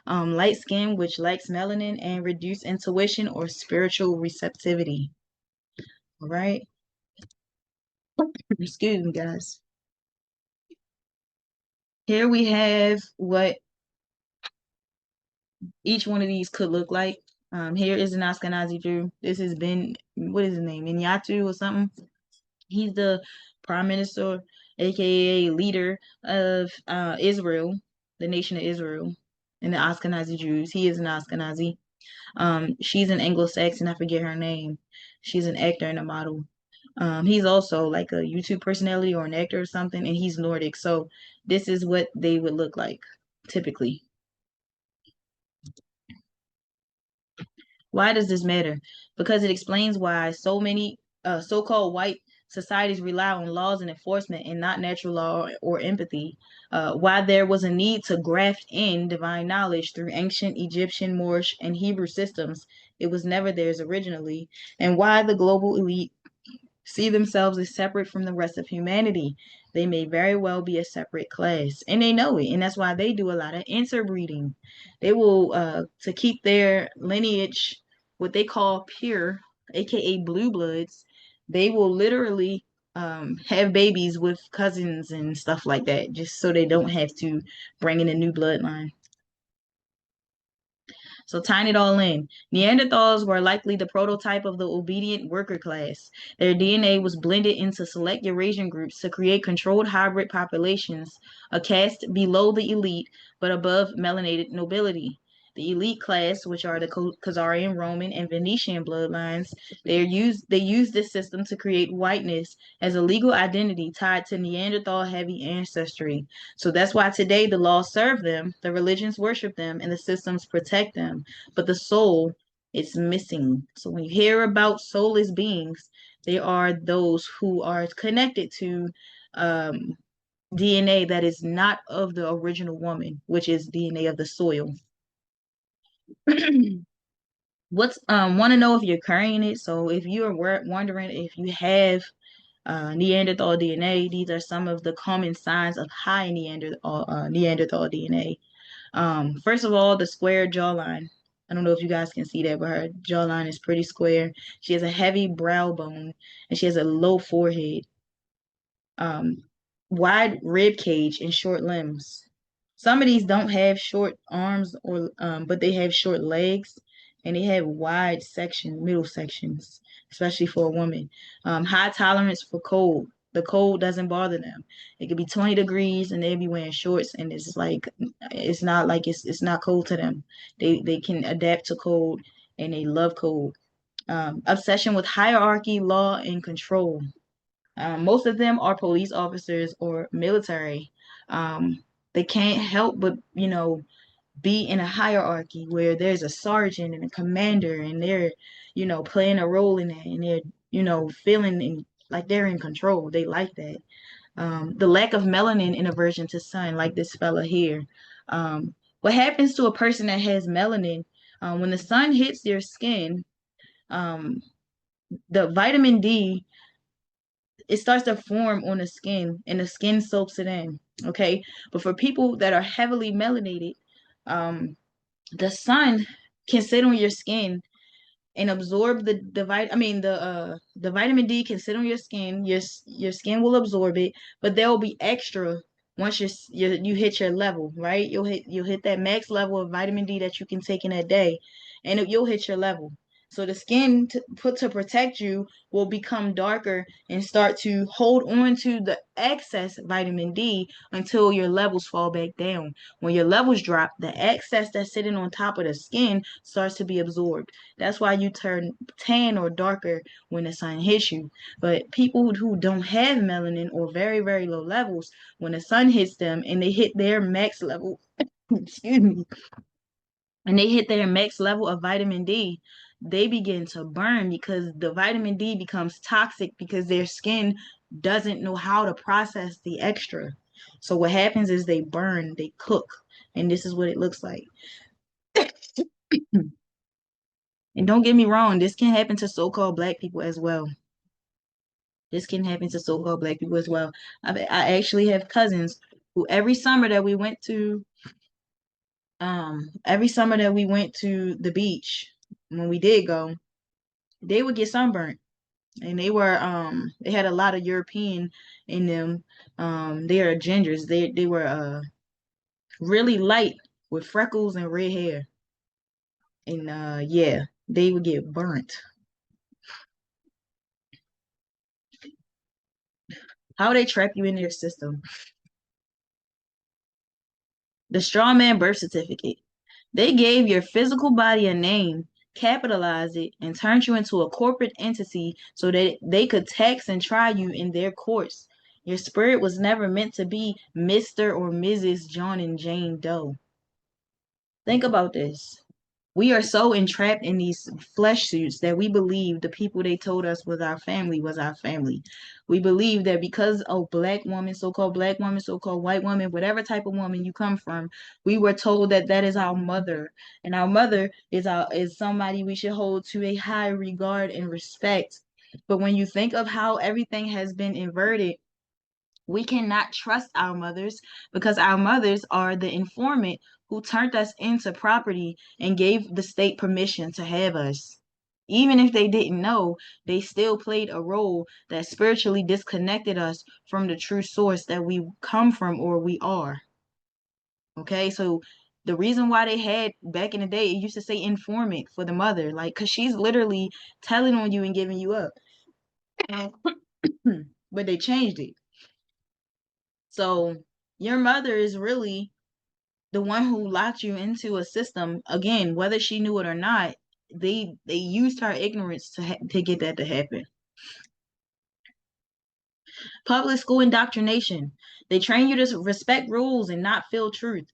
Light skin, which lacks melanin, and reduced intuition or spiritual receptivity. All right. Excuse me, guys. Here we have what each one of these could look like. Here is an Ashkenazi Jew. This has been, what is his name? Inyatu or something. He's the prime minister, aka leader of Israel, the nation of Israel, and the Ashkenazi Jews. He is an Ashkenazi. She's an Anglo-Saxon. I forget her name. She's an actor and a model. He's also like a YouTube personality or an actor or something, and he's Nordic. So this is what they would look like typically. Why does this matter? Because it explains why so many so-called white societies rely on laws and enforcement and not natural law or empathy. Why there was a need to graft in divine knowledge through ancient Egyptian, Moorish, and Hebrew systems. It was never theirs originally. And why the global elite see themselves as separate from the rest of humanity. They may very well be a separate class, and they know it, and that's why they do a lot of interbreeding. They will, to keep their lineage, what they call pure, aka blue bloods, they will literally have babies with cousins and stuff like that, just so they don't have to bring in a new bloodline. So tying it all in, Neanderthals were likely the prototype of the obedient worker class. Their DNA was blended into select Eurasian groups to create controlled hybrid populations, a caste below the elite but above melanated nobility. The elite class, which are the Khazarian, Roman, and Venetian bloodlines, they use this system to create whiteness as a legal identity tied to Neanderthal heavy ancestry. So that's why today the laws serve them, the religions worship them, and the systems protect them. But the soul is missing. So when you hear about soulless beings, they are those who are connected to um, DNA that is not of the original woman, which is DNA of the soil. What's want to know if you're carrying it? So if you are wondering if you have Neanderthal DNA, these are some of the common signs of high Neanderthal DNA. First of all, the square jawline. I don't know if you guys can see that, but her jawline is pretty square. She has a heavy brow bone and she has a low forehead, um, wide rib cage, and short limbs. Some of these don't have short arms or but they have short legs and they have wide middle sections, especially for a woman. High tolerance for cold. The cold doesn't bother them. It could be 20 degrees and they'll be wearing shorts and it's like it's not like it's not cold to them. They can adapt to cold and they love cold. Obsession with hierarchy, law, and control. Most of them are police officers or military. They can't help but, be in a hierarchy where there's a sergeant and a commander and they're, playing a role in that and they're, feeling like they're in control. They like that. The lack of melanin in aversion to sun, like this fella here. What happens to a person that has melanin, when the sun hits their skin, um, the vitamin D it starts to form on the skin and the skin soaks it in. Okay. But for people that are heavily melanated, the sun can sit on your skin and absorb the vitamin D can sit on your skin. Your skin will absorb it, but there will be extra once you hit your level, right? You'll hit that max level of vitamin D that you can take in a day, and you'll hit your level. So the skin put to protect you will become darker and start to hold on to the excess vitamin D until your levels fall back down. When your levels drop, the excess that's sitting on top of the skin starts to be absorbed. That's why you turn tan or darker when the sun hits you. But people who don't have melanin or very, very low levels, when the sun hits them and they hit their max level, excuse me, and they hit their max level of vitamin D, they begin to burn because the vitamin D becomes toxic because their skin doesn't know how to process the extra. So what happens is they burn, they cook, and this is what it looks like. And don't get me wrong, this can happen to so-called black people as well. This can happen to so-called black people as well. I actually have cousins who every summer that we went to the beach, when we did go, they would get sunburnt. And they had a lot of European in them. They are gingers. They were really light with freckles and red hair. And yeah, they would get burnt. How they trap you in their system. The straw man birth certificate. They gave your physical body a name, capitalized it, and turned you into a corporate entity so that they could tax and try you in their courts. Your spirit was never meant to be Mr. or Mrs. John and Jane Doe. Think about this. We are so entrapped in these flesh suits that we believe the people they told us was our family was our family. We believe that because a black woman, so-called white woman, whatever type of woman you come from, we were told that that is our mother, and our mother is somebody we should hold to a high regard and respect. But when you think of how everything has been inverted, we cannot trust our mothers because our mothers are the informant who turned us into property and gave the state permission to have us. Even if they didn't know, they still played a role that spiritually disconnected us from the true source that we come from or we are. Okay, so the reason why they had back in the day, it used to say informant for the mother, like, because she's literally telling on you and giving you up. But they changed it. So your mother is really the one who locked you into a system. Again, whether she knew it or not, they used her ignorance to get that to happen. Public school indoctrination. They train you to respect rules and not feel truth.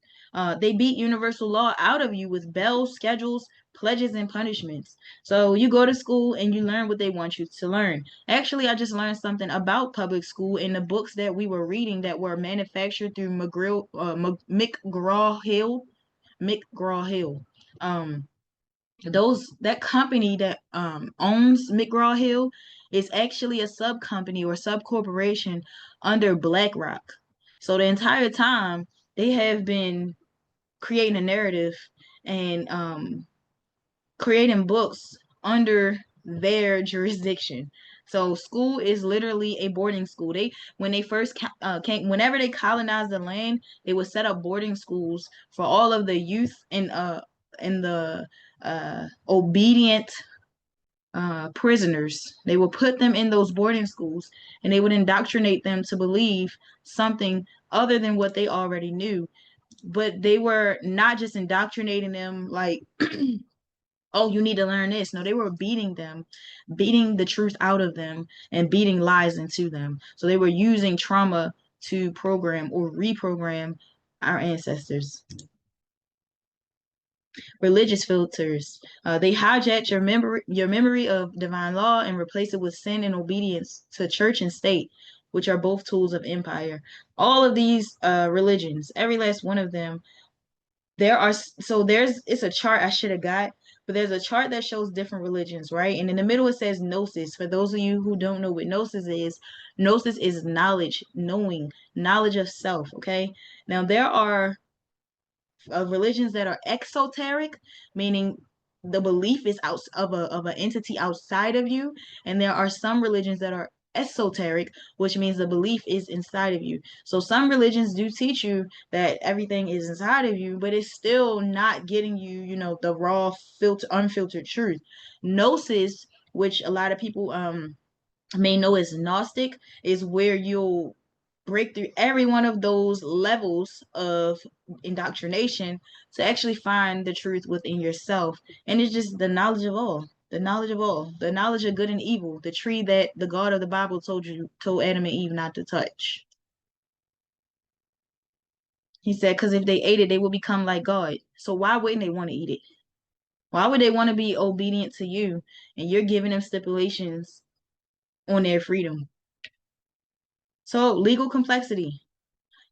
They beat universal law out of you with bells, schedules, pledges, and punishments. So you go to school and you learn what they want you to learn. Actually, I just learned something about public school in the books that we were reading that were manufactured through McGraw-Hill. McGraw-Hill. Um, that company that owns McGraw-Hill is actually a sub company or sub corporation under BlackRock. So the entire time they have been creating a narrative and creating books under their jurisdiction. So school is literally a boarding school. When they first came, whenever they colonized the land, they would set up boarding schools for all of the youth and the obedient prisoners. They would put them in those boarding schools and they would indoctrinate them to believe something other than what they already knew. But they were not just indoctrinating them like oh, you need to learn this. No, they were beating them, beating the truth out of them, and beating lies into them. So they were using trauma to program or reprogram our ancestors. Religious filters. They hijack your memory of divine law and replace it with sin and obedience to church and state, which are both tools of empire. All of these religions, every last one of them, it's a chart I should have got, but there's a chart that shows different religions, right? And in the middle it says gnosis. For those of you who don't know what gnosis is knowledge, knowing, knowledge of self, okay? Now there are religions that are exoteric, meaning the belief is out of an entity outside of you, and there are some religions that are esoteric, which means the belief is inside of you. So some religions do teach you that everything is inside of you, but it's still not getting you, the raw, unfiltered truth. Gnosis, which a lot of people may know as Gnostic, is where you'll break through every one of those levels of indoctrination to actually find the truth within yourself. And it's just the knowledge of all. The knowledge of all. The knowledge of good and evil. The tree that the God of the Bible told Adam and Eve not to touch. He said, because if they ate it, they would become like God. So why wouldn't they want to eat it? Why would they want to be obedient to you? And you're giving them stipulations on their freedom. So legal complexity.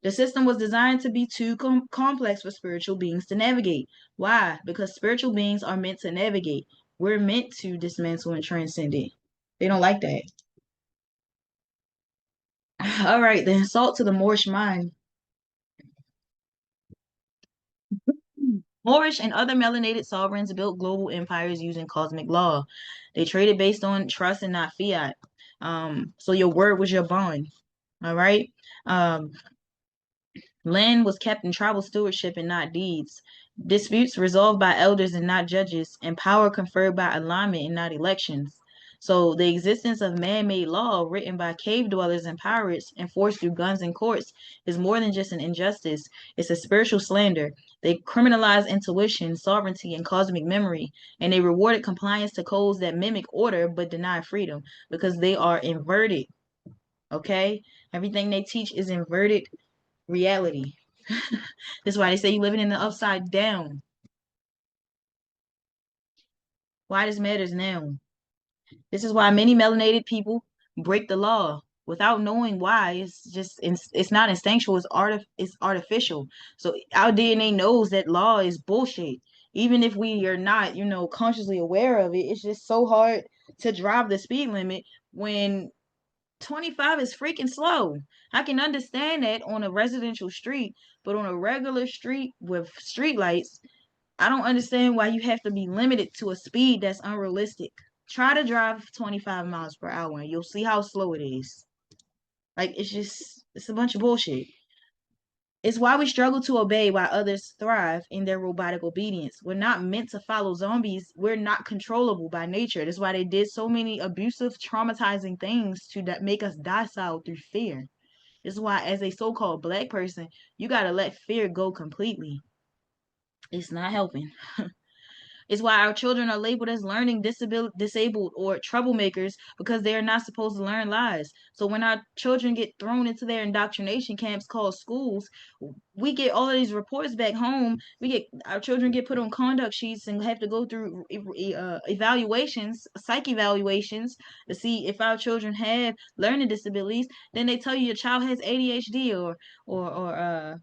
The system was designed to be too complex for spiritual beings to navigate. Why? Because spiritual beings are meant to navigate. We're meant to dismantle and transcend it. They don't like that. All right, the insult to the Moorish mind. Moorish and other melanated sovereigns built global empires using cosmic law. They traded based on trust and not fiat. So your word was your bond. All right. Um, Land was kept in tribal stewardship and not deeds. Disputes resolved by elders and not judges, and power conferred by alignment and not elections. So the existence of man-made law written by cave dwellers and pirates enforced through guns and courts is more than just an injustice. It's a spiritual slander. They criminalize intuition, sovereignty, and cosmic memory, and they rewarded compliance to codes that mimic order but deny freedom because they are inverted. Okay? Everything they teach is inverted reality. That's why they say you living in the upside down. Why this matters now. This is why many melanated people break the law without knowing why. It's not instinctual. It's artificial. So our DNA knows that law is bullshit. Even if we are not, consciously aware of it, it's just so hard to drive the speed limit when 25 is freaking slow. I can understand that on a residential street, but on a regular street with street lights, I don't understand why you have to be limited to a speed that's unrealistic. Try to drive 25 miles per hour and you'll see how slow it is. Like, it's a bunch of bullshit. It's why we struggle to obey while others thrive in their robotic obedience. We're not meant to follow zombies. We're not controllable by nature. That's why they did so many abusive, traumatizing things to make us docile through fear. This is why, as a so called black person, you got to let fear go completely. It's not helping. Is why our children are labeled as learning disabled or troublemakers because they are not supposed to learn lies. So when our children get thrown into their indoctrination camps called schools, we get all of these reports back home. We get our children get put on conduct sheets and have to go through evaluations, psych evaluations to see if our children have learning disabilities. Then they tell you your child has ADHD or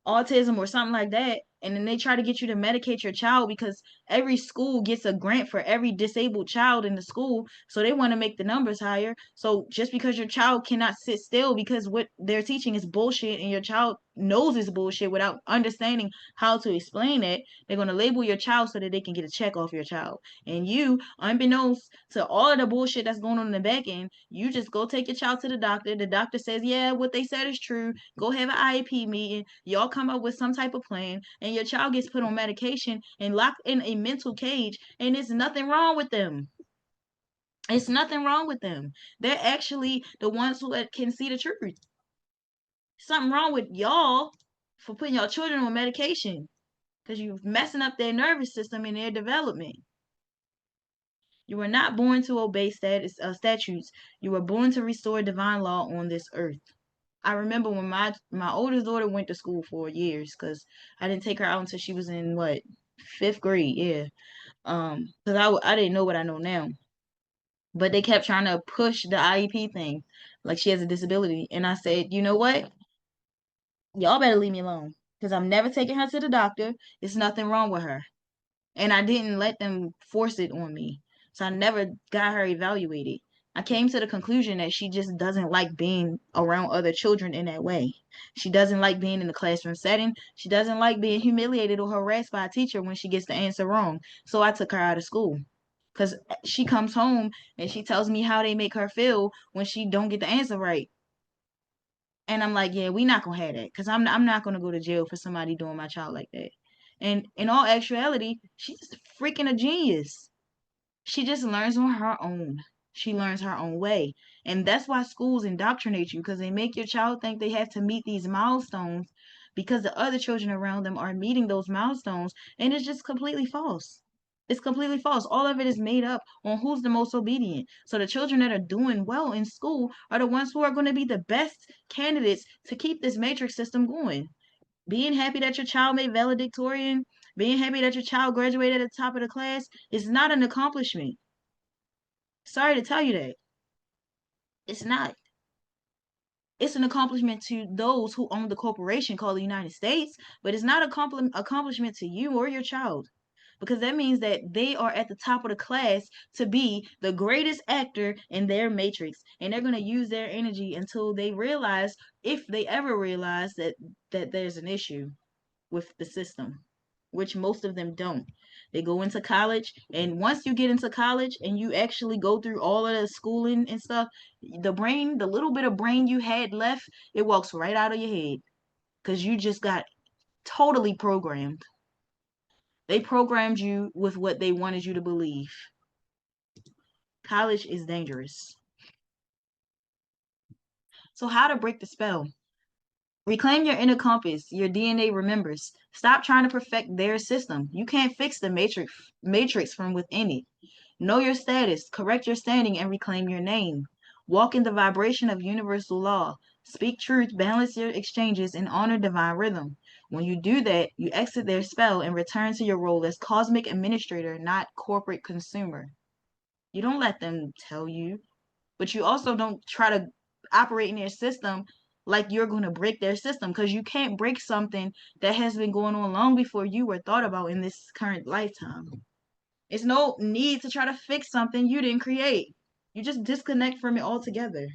autism or something like that, and then they try to get you to medicate your child because every school gets a grant for every disabled child in the school, so they want to make the numbers higher. So just because your child cannot sit still because what they're teaching is bullshit and your child knows it's bullshit without understanding how to explain it, they're going to label your child so that they can get a check off your child. And you, unbeknownst to all of the bullshit that's going on in the back end, you just go take your child to the doctor. The doctor says, yeah, what they said is true. Go have an IEP meeting. Y'all come up with some type of plan, and your child gets put on medication and locked in a mental cage, and there's nothing wrong with them. It's nothing wrong with them. They're actually the ones who can see the truth. Something wrong with y'all for putting your children on medication because you're messing up their nervous system and their development. You were not born to obey statutes. You were born to restore divine law on this earth. I remember when my oldest daughter went to school for years because I didn't take her out until she was in what, fifth grade. Yeah, because I didn't know what I know now. But they kept trying to push the IEP thing, like she has a disability, and I said, you know what, y'all better leave me alone because I'm never taking her to the doctor. There's nothing wrong with her, and I didn't let them force it on me. So I never got her evaluated. I came to the conclusion that she just doesn't like being around other children in that way. She doesn't like being in the classroom setting. She doesn't like being humiliated or harassed by a teacher when she gets the answer wrong. So I took her out of school. Because she comes home and she tells me how they make her feel when she don't get the answer right. And I'm like, yeah, we not gonna have that because I'm not gonna go to jail for somebody doing my child like that. And in all actuality, she's freaking a genius. She just learns on her own. She learns her own way. And that's why schools indoctrinate you because they make your child think they have to meet these milestones because the other children around them are meeting those milestones. And it's just completely false. It's completely false. All of it is made up on who's the most obedient. So the children that are doing well in school are the ones who are going to be the best candidates to keep this matrix system going. Being happy that your child made valedictorian, being happy that your child graduated at the top of the class is not an accomplishment. Sorry to tell you that. It's not. It's an accomplishment to those who own the corporation called the United States, but it's not an accomplishment to you or your child because that means that they are at the top of the class to be the greatest actor in their matrix, and they're going to use their energy until they realize, if they ever realize, that there's an issue with the system, which most of them don't. They go into college, and once you get into college and you actually go through all of the schooling and stuff, the little bit of brain you had left, it walks right out of your head because you just got totally programmed. They programmed you with what they wanted you to believe. College is dangerous. So, how to break the spell? Reclaim your inner compass. Your DNA remembers. Stop trying to perfect their system. You can't fix the matrix from within it. Know your status, correct your standing, and reclaim your name. Walk in the vibration of universal law. Speak truth, balance your exchanges, and honor divine rhythm. When you do that, you exit their spell and return to your role as cosmic administrator, not corporate consumer. You don't let them tell you, but you also don't try to operate in their system like you're going to break their system, because you can't break something that has been going on long before you were thought about in this current lifetime. It's no need to try to fix something you didn't create. You just disconnect from it altogether.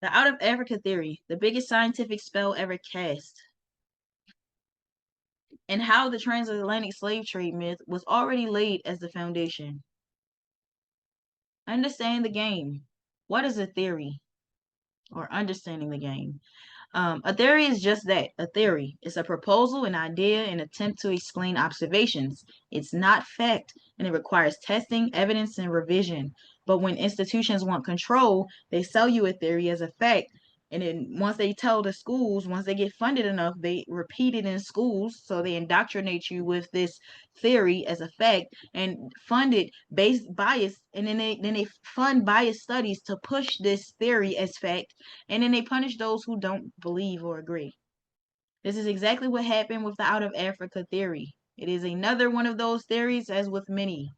The out of Africa theory, the biggest scientific spell ever cast, and how the transatlantic slave trade myth was already laid as the foundation. Understand the game. What is a theory? Or understanding the game. A theory is just that, a theory. It's a proposal, an idea, an attempt to explain observations. It's not fact, and it requires testing, evidence, and revision. But when institutions want control, they sell you a theory as a fact. And then once they tell the schools, once they get funded enough, they repeat it in schools. So they indoctrinate you with this theory as a fact and fund it based bias. And then they fund bias studies to push this theory as fact, and then they punish those who don't believe or agree. This is exactly what happened with the out of Africa theory. It is another one of those theories, as with many.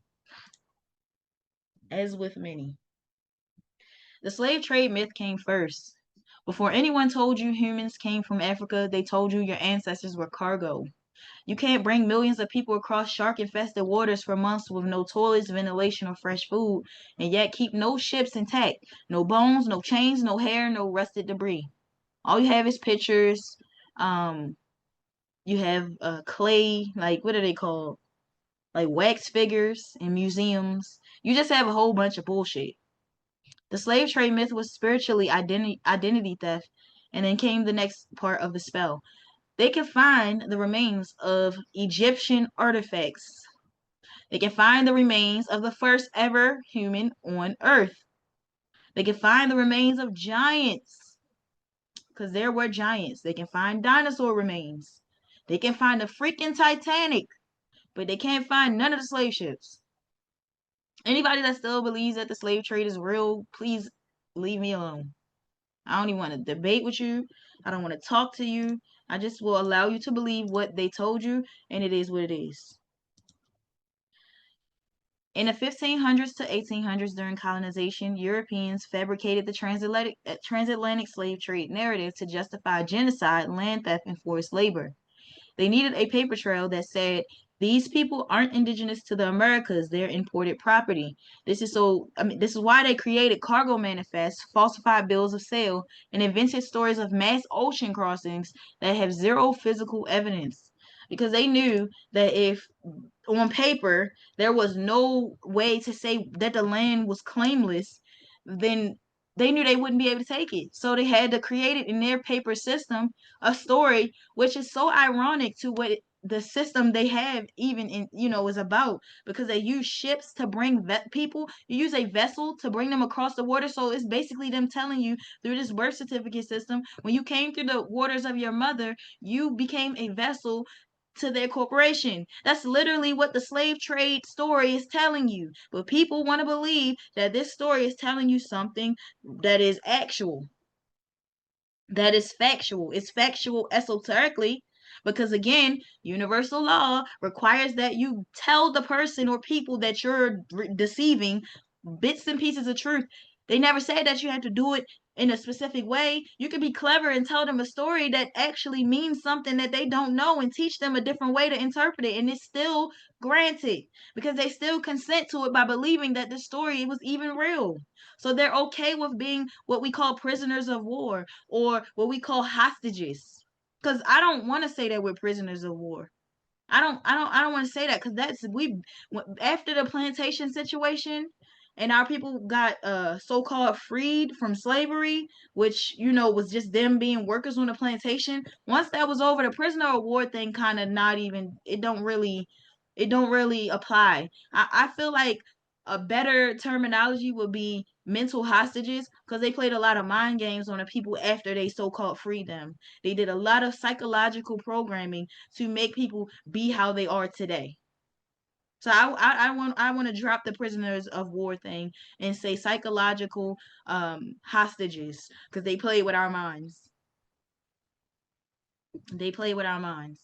As with many. The slave trade myth came first. Before anyone told you humans came from Africa, they told you your ancestors were cargo. You can't bring millions of people across shark-infested waters for months with no toilets, ventilation, or fresh food, and yet keep no ships intact. No bones, no chains, no hair, no rusted debris. All you have is pictures. You have clay, like what are they called? Like wax figures in museums. You just have a whole bunch of bullshit. The slave trade myth was spiritually identity theft, and then came the next part of the spell. They can find the remains of Egyptian artifacts. They can find the remains of the first ever human on Earth. They can find the remains of giants, because there were giants. They can find dinosaur remains. They can find the freaking Titanic, but they can't find none of the slave ships. Anybody that still believes that the slave trade is real, please leave me alone. I don't even want to debate with you. I don't want to talk to you. I just will allow you to believe what they told you, and it is what it is. In the 1500s to 1800s, during colonization, Europeans fabricated the transatlantic slave trade narrative to justify genocide, land theft, and forced labor. They needed a paper trail that said, these people aren't indigenous to the Americas, they're imported property. This is why they created cargo manifests, falsified bills of sale, and invented stories of mass ocean crossings that have zero physical evidence. Because they knew that if on paper there was no way to say that the land was claimless, then they knew they wouldn't be able to take it. So they had to create it in their paper system, a story, which is so ironic to what the system they have even in, is about, because they use ships to bring people. You use a vessel to bring them across the water. So it's basically them telling you through this birth certificate system, when you came through the waters of your mother, you became a vessel to their corporation. That's literally what the slave trade story is telling you. But people want to believe that this story is telling you something that is actual, that is factual. It's factual esoterically, because again, universal law requires that you tell the person or people that you're deceiving bits and pieces of truth They never said that you had to do it in a specific way. You could be clever and tell them a story that actually means something that they don't know and teach them a different way to interpret it. And it's still granted because they still consent to it by believing that the story was even real. So they're okay with being what we call prisoners of war or what we call hostages. Because I don't want to say that we're prisoners of war. I don't want to say that because that's after the plantation situation and our people got so-called freed from slavery, which was just them being workers on the plantation. Once that was over, the prisoner of war thing kind of not even it don't really apply. I feel like a better terminology would be mental hostages because they played a lot of mind games on the people after they so-called freed them. They did a lot of psychological programming to make people be how they are today. So I want to drop the prisoners of war thing and say psychological hostages because they play with our minds. They play with our minds.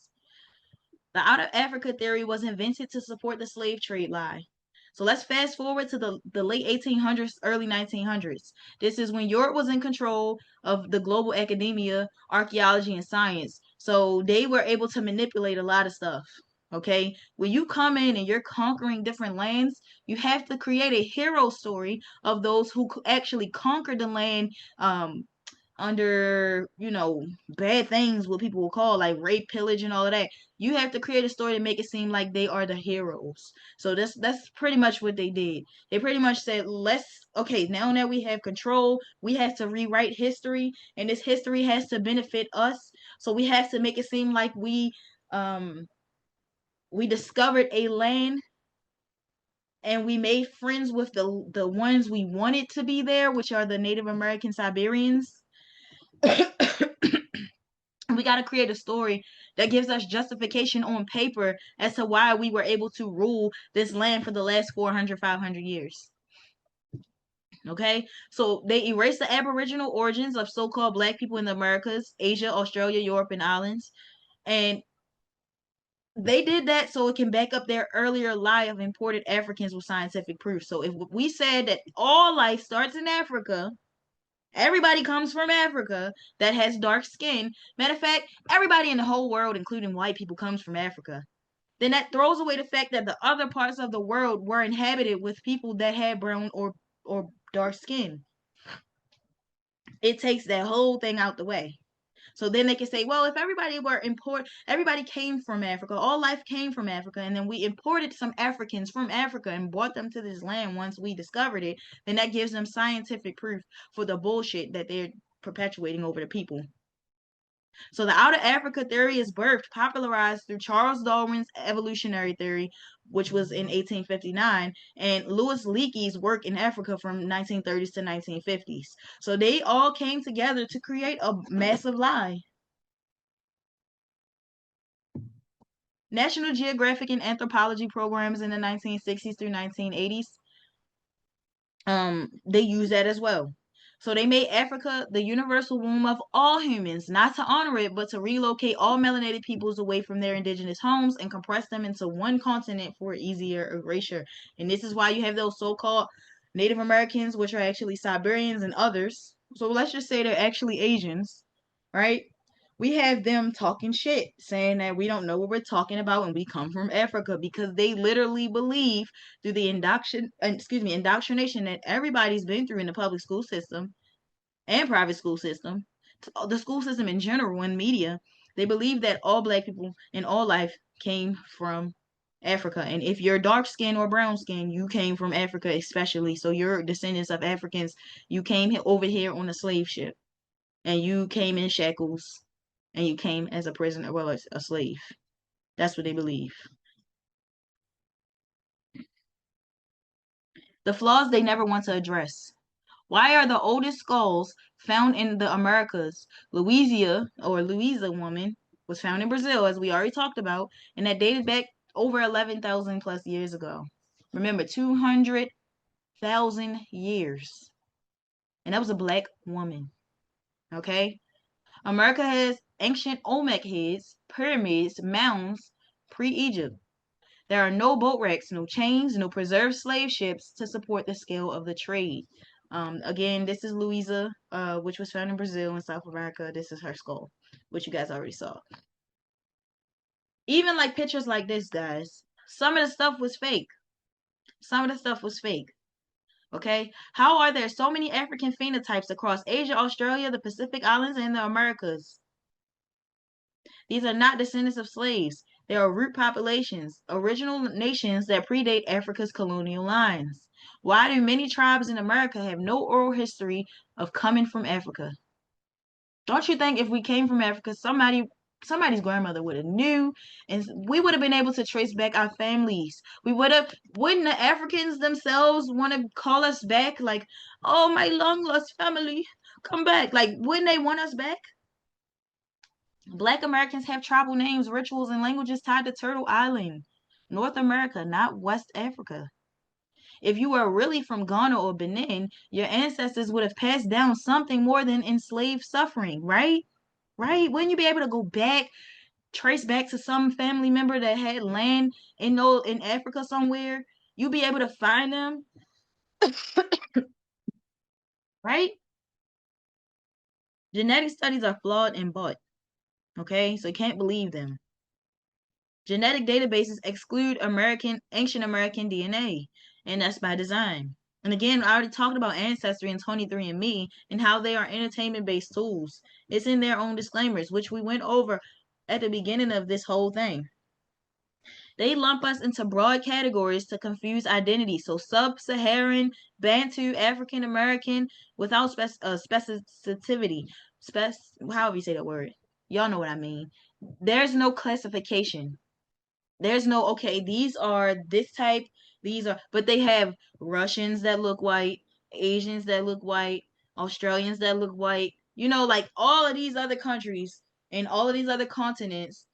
The out of Africa theory was invented to support the slave trade lie. So let's fast forward to the late 1800s, early 1900s. This is when Europe was in control of the global academia, archaeology, and science. So they were able to manipulate a lot of stuff. Okay, when you come in and you're conquering different lands, you have to create a hero story of those who actually conquered the land under bad things, what people will call like rape, pillage, and all of that. You have to create a story to make it seem like they are the heroes. So that's pretty much what they did. They pretty much said, okay, now that we have control, we have to rewrite history, and this history has to benefit us. So we have to make it seem like we discovered a land and we made friends with the ones we wanted to be there, which are the Native American Siberians. We got to create a story that gives us justification on paper as to why we were able to rule this land for the last 400, 500 years. Okay, so they erased the aboriginal origins of so-called black people in the Americas, Asia, Australia, Europe, and islands. And they did that so it can back up their earlier lie of imported Africans with scientific proof. So if we said that all life starts in Africa, everybody comes from Africa that has dark skin. Matter of fact, everybody in the whole world, including white people, comes from Africa. Then that throws away the fact that the other parts of the world were inhabited with people that had brown or dark skin. It takes that whole thing out the way. So then they can say, well, if everybody came from Africa, all life came from Africa, and then we imported some Africans from Africa and brought them to this land once we discovered it, then that gives them scientific proof for the bullshit that they're perpetuating over the people. So the out of Africa theory is birthed, popularized through Charles Darwin's evolutionary theory, which was in 1859, and Louis Leakey's work in Africa from 1930s to 1950s. So they all came together to create a massive lie. National Geographic and anthropology programs in the 1960s through 1980s, they use that as well. So they made Africa the universal womb of all humans, not to honor it, but to relocate all melanated peoples away from their indigenous homes and compress them into one continent for easier erasure. And this is why you have those so-called Native Americans, which are actually Siberians and others. So let's just say they're actually Asians, right? We have them talking shit, saying that we don't know what we're talking about and we come from Africa because they literally believe through the indoctrination that everybody's been through in the public school system and private school system, the school system in general and media. They believe that all black people in all life came from Africa. And if you're dark skin or brown skin, you came from Africa especially. So you're descendants of Africans. You came over here on a slave ship and you came in shackles and you came as a prisoner, well, as a slave. That's what they believe. The flaws they never want to address. Why are the oldest skulls found in the Americas? Louisa woman was found in Brazil, as we already talked about, and that dated back over 11,000 plus years ago. Remember, 200,000 years. And that was a black woman. Okay? America has ancient Olmec heads, pyramids, mounds, pre-Egypt. There are no boat wrecks, no chains, no preserved slave ships to support the scale of the trade. Again, this is Louisa, which was found in Brazil and South America. This is her skull, which you guys already saw. Even like pictures like this, guys, some of the stuff was fake. Some of the stuff was fake. Okay? How are there so many African phenotypes across Asia, Australia, the Pacific Islands, and the Americas? These are not descendants of slaves. They are root populations, original nations that predate Africa's colonial lines. Why do many tribes in America have no oral history of coming from Africa? Don't you think if we came from Africa, somebody's grandmother would have knew, and we would have been able to trace back our families? Wouldn't the Africans themselves want to call us back? Like, oh, my long lost family, come back. Like, wouldn't they want us back? Black Americans have tribal names, rituals, and languages tied to Turtle Island, North America, not West Africa. If you were really from Ghana or Benin, your ancestors would have passed down something more than enslaved suffering, right? Right? Wouldn't you be able to go back, trace back to some family member that had land in Africa somewhere? You'd be able to find them, right? Genetic studies are flawed and bought. Okay, so you can't believe them. Genetic databases exclude ancient American DNA, and that's by design. And again, I already talked about Ancestry and 23andMe and how they are entertainment-based tools. It's in their own disclaimers, which we went over at the beginning of this whole thing. They lump us into broad categories to confuse identity. So sub-Saharan, Bantu, African American, without specificity. However you say that word. Y'all know what I mean. There's no classification. There's no, okay, these are this type, but they have Russians that look white, Asians that look white, Australians that look white, like all of these other countries and all of these other continents,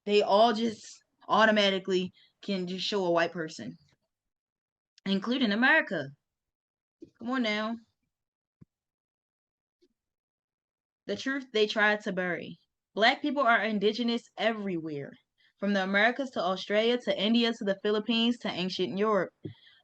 they all just automatically can just show a white person, including America. Come on now. The truth they tried to bury. Black people are indigenous everywhere, from the Americas to Australia to India to the Philippines to ancient Europe.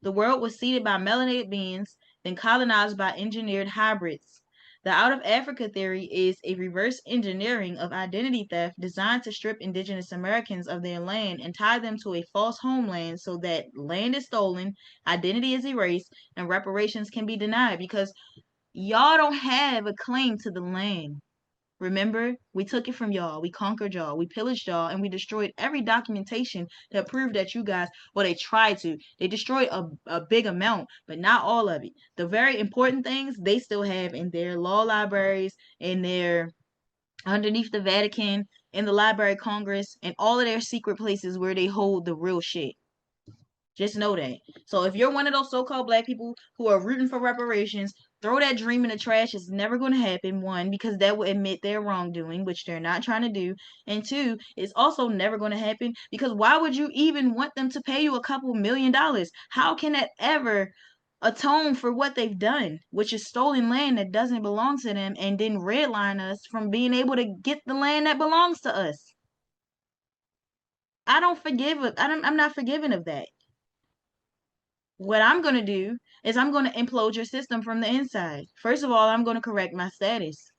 The world was seeded by melanated beings, then colonized by engineered hybrids. The out of Africa theory is a reverse engineering of identity theft designed to strip indigenous Americans of their land and tie them to a false homeland so that land is stolen, identity is erased, and reparations can be denied because y'all don't have a claim to the land. Remember, we took it from y'all. We conquered y'all. We pillaged y'all, and we destroyed every documentation that proved that you guys, well, they tried to. They destroyed a big amount, but not all of it. The very important things they still have in their law libraries, in their underneath the Vatican, in the Library of Congress, and all of their secret places where they hold the real shit. Just know that. So if you're one of those so-called black people who are rooting for reparations, throw that dream in the trash. It's never going to happen. One, because that will admit their wrongdoing, which they're not trying to do. And two, it's also never going to happen because why would you even want them to pay you a couple $1,000,000? How can that ever atone for what they've done, which is stolen land that doesn't belong to them and then redline us from being able to get the land that belongs to us? I don't forgive it. I'm not forgiving of that. What I'm going to do is I'm going to implode your system from the inside. First of all, I'm going to correct my status.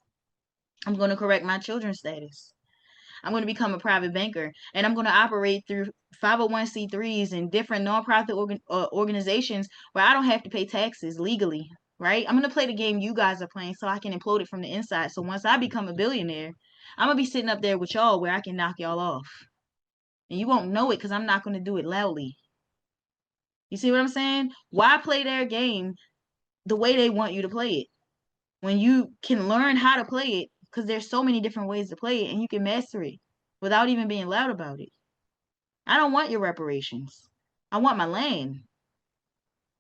I'm going to correct my children's status. I'm going to become a private banker and I'm going to operate through 501c3s and different nonprofit organizations where I don't have to pay taxes legally, right? I'm going to play the game you guys are playing so I can implode it from the inside. So once I become a billionaire, I'm going to be sitting up there with y'all where I can knock y'all off. And you won't know it because I'm not going to do it loudly. You see what I'm saying? Why play their game the way they want you to play it when you can learn how to play it because there's so many different ways to play it and you can master it without even being loud about it. I don't want your reparations. I want my land.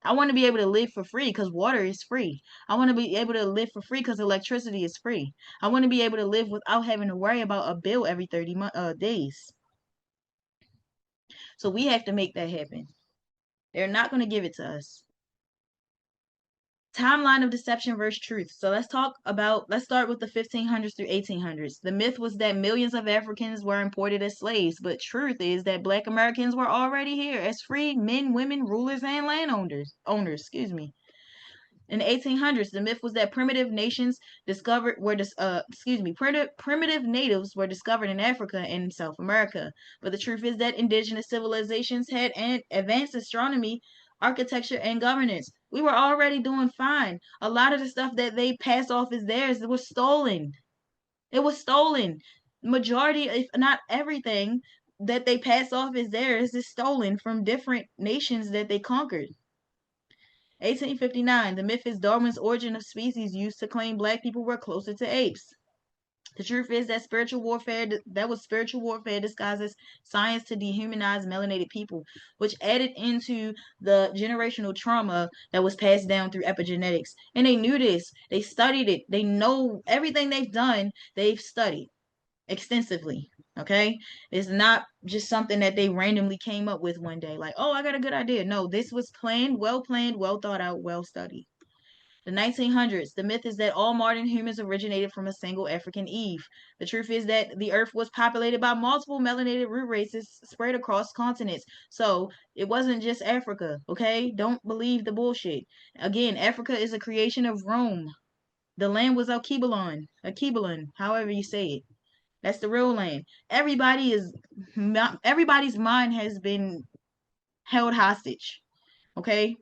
I want to be able to live for free because water is free. I want to be able to live for free because electricity is free. I want to be able to live without having to worry about a bill every 30 days. So we have to make that happen. They're not going to give it to us. Timeline of deception versus truth. So let's start with the 1500s through 1800s. The myth was that millions of Africans were imported as slaves, but truth is that Black Americans were already here as free men, women, rulers, and landowners. Excuse me. In the 1800s, the myth was that primitive nations primitive natives were discovered in Africa and South America. But the truth is that indigenous civilizations had advanced astronomy, architecture, and governance. We were already doing fine. A lot of the stuff that they passed off as theirs was stolen. It was stolen. Majority, if not everything, that they passed off as theirs is stolen from different nations that they conquered. 1859, the myth is Darwin's origin of species used to claim black people were closer to apes. The truth is that spiritual warfare disguised as science to dehumanize melanated people, which added into the generational trauma that was passed down through epigenetics. And they knew this. They studied it. They know everything they've done, they've studied extensively. Okay, it's not just something that they randomly came up with one day, like, oh, I got a good idea. No, this was planned, well thought out, well studied. The 1900s, the myth is that all modern humans originated from a single African Eve. The truth is that the earth was populated by multiple melanated root races spread across continents. So it wasn't just Africa, okay? Don't believe the bullshit. Again, Africa is a creation of Rome. The land was Alkebulan, however you say it. That's the real land. Everybody's mind has been held hostage. Okay?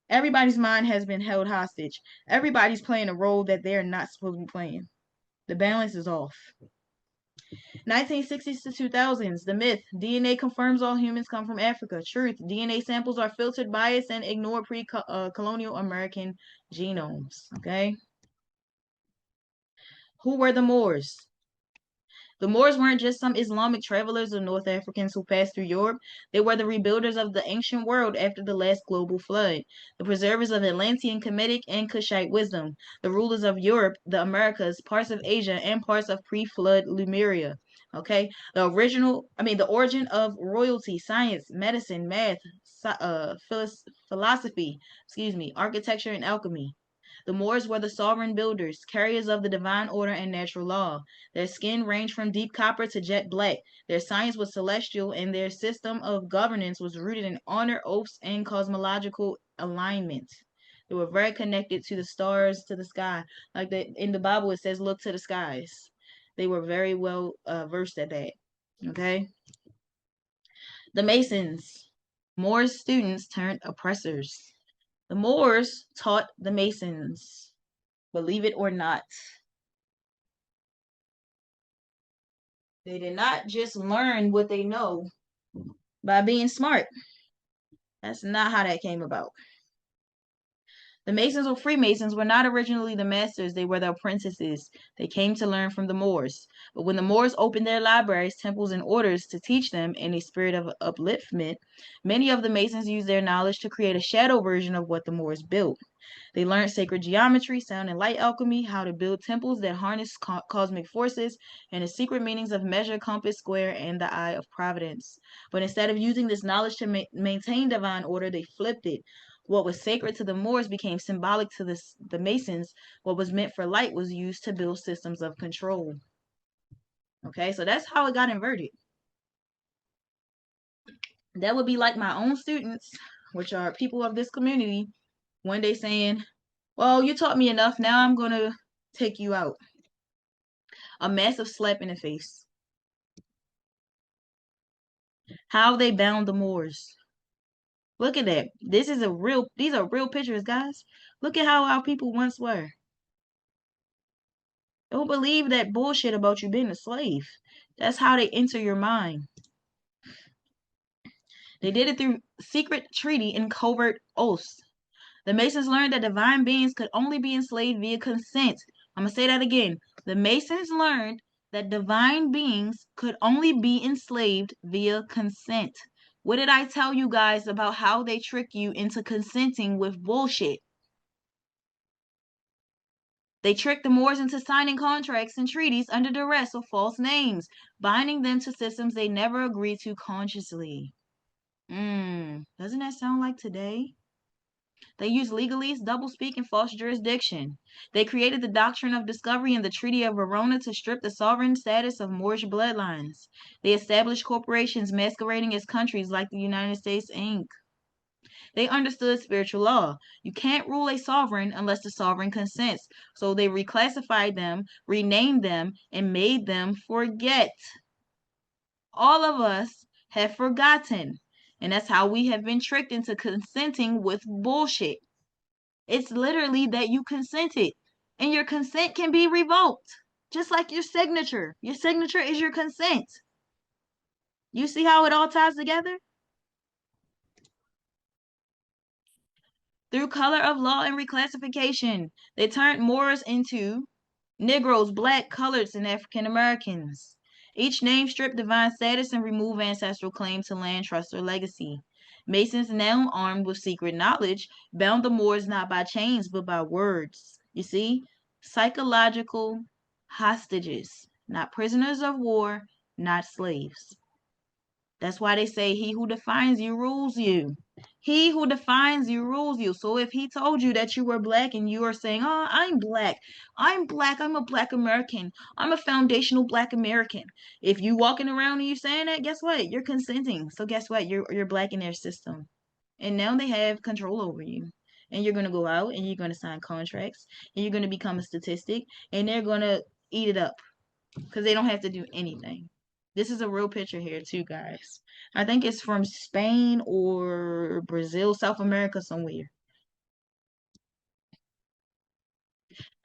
Everybody's mind has been held hostage. Everybody's playing a role that they're not supposed to be playing. The balance is off. 1960s to 2000s, the myth. DNA confirms all humans come from Africa. Truth. DNA samples are filtered, biased, and ignore pre-colonial American genomes. Okay? Who were the Moors? The Moors weren't just some Islamic travelers or North Africans who passed through Europe. They were the rebuilders of the ancient world after the last global flood, the preservers of Atlantean, Kemetic, and Kushite wisdom, the rulers of Europe, the Americas, parts of Asia, and parts of pre-flood Lemuria. Okay, the origin of royalty, science, medicine, math, philosophy, architecture, and alchemy. The Moors were the sovereign builders, carriers of the divine order and natural law. Their skin ranged from deep copper to jet black. Their science was celestial, and their system of governance was rooted in honor, oaths, and cosmological alignment. They were very connected to the stars, to the sky. Like in the Bible, it says, look to the skies. They were very well versed at that. Okay? The Masons, Moors students turned oppressors. The Moors taught the Masons, believe it or not. They did not just learn what they know by being smart. That's not how that came about. The Masons or Freemasons were not originally the masters, they were the apprentices. They came to learn from the Moors. But when the Moors opened their libraries, temples, and orders to teach them in a spirit of upliftment, many of the Masons used their knowledge to create a shadow version of what the Moors built. They learned sacred geometry, sound and light alchemy, how to build temples that harness cosmic forces, and the secret meanings of measure, compass, square, and the eye of providence. But instead of using this knowledge to maintain divine order, they flipped it. What was sacred to the Moors became symbolic to the Masons. What was meant for light was used to build systems of control. Okay, so that's how it got inverted. That would be like my own students, which are people of this community, one day saying, well, you taught me enough. Now I'm going to take you out. A massive slap in the face. How they bound the Moors. Look at that. These are real pictures, guys. Look at how our people once were. Don't believe that bullshit about you being a slave. That's how they enter your mind. They did it through secret treaty and covert oaths. The Masons learned that divine beings could only be enslaved via consent. I'm going to say that again. The Masons learned that divine beings could only be enslaved via consent. What did I tell you guys about how they trick you into consenting with bullshit? They tricked the Moors into signing contracts and treaties under duress of false names, binding them to systems they never agreed to consciously. Doesn't that sound like today? They used legalese, doublespeak, and false jurisdiction. They created the doctrine of discovery in the Treaty of Verona to strip the sovereign status of Moorish bloodlines. They established corporations masquerading as countries like the United States, Inc. They understood spiritual law. You can't rule a sovereign unless the sovereign consents. So they reclassified them, renamed them, and made them forget. All of us have forgotten. And that's how we have been tricked into consenting with bullshit. It's literally that you consented, and your consent can be revoked, just like your signature. Your signature is your consent. You see how it all ties together? Through color of law and reclassification, they turned Moors into Negroes, black, coloreds, and African Americans. Each name stripped divine status and removed ancestral claim to land, trust, or legacy. Masons, now armed with secret knowledge, bound the Moors not by chains but by words. You see? Psychological hostages, not prisoners of war, not slaves. That's why they say he who defines you rules you. He who defines you rules you. So if he told you that you were black and you are saying, "Oh, I'm black. I'm black. I'm a black American. I'm a foundational black American." If you walking around and you saying that, guess what? You're consenting. So guess what? You're black in their system. And now they have control over you. And you're gonna go out and you're gonna sign contracts and you're gonna become a statistic and they're gonna eat it up because they don't have to do anything. This is a real picture here too, guys. I think it's from Spain or Brazil, South America somewhere.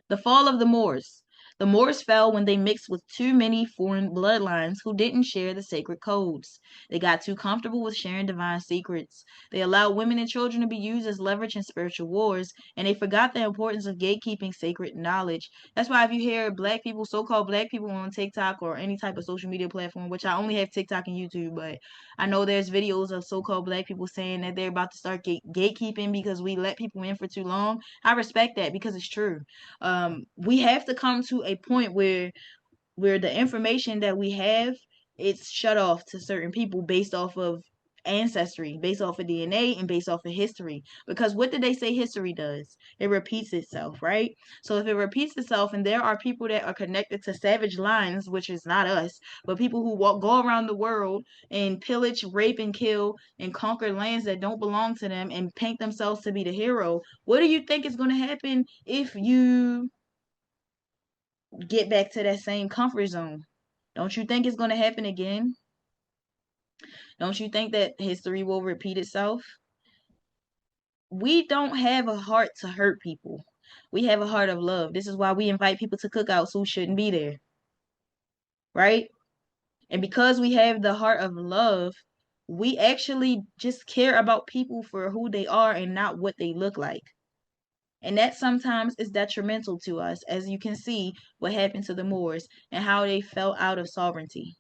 The fall of the Moors. The Moors fell when they mixed with too many foreign bloodlines who didn't share the sacred codes. They got too comfortable with sharing divine secrets. They allowed women and children to be used as leverage in spiritual wars, and they forgot the importance of gatekeeping sacred knowledge. That's why if you hear black people, so-called black people on TikTok or any type of social media platform, which I only have TikTok and YouTube, but I know there's videos of so-called black people saying that they're about to start gatekeeping because we let people in for too long. I respect that because it's true. We have to come to a point where the information that we have, it's shut off to certain people based off of ancestry, based off of DNA, and based off of history. Because what did they say history does? It repeats itself, right? So if it repeats itself and there are people that are connected to savage lines, which is not us, but people who go around the world and pillage, rape, and kill and conquer lands that don't belong to them and paint themselves to be the hero, what do you think is going to happen if you get back to that same comfort zone? Don't you think it's going to happen again? Don't you think that history will repeat itself? We don't have a heart to hurt people. We have a heart of love. This is why we invite people to cookouts who shouldn't be there, right? And because we have the heart of love, we actually just care about people for who they are and not what they look like. And that sometimes is detrimental to us, as you can see what happened to the Moors and how they fell out of sovereignty.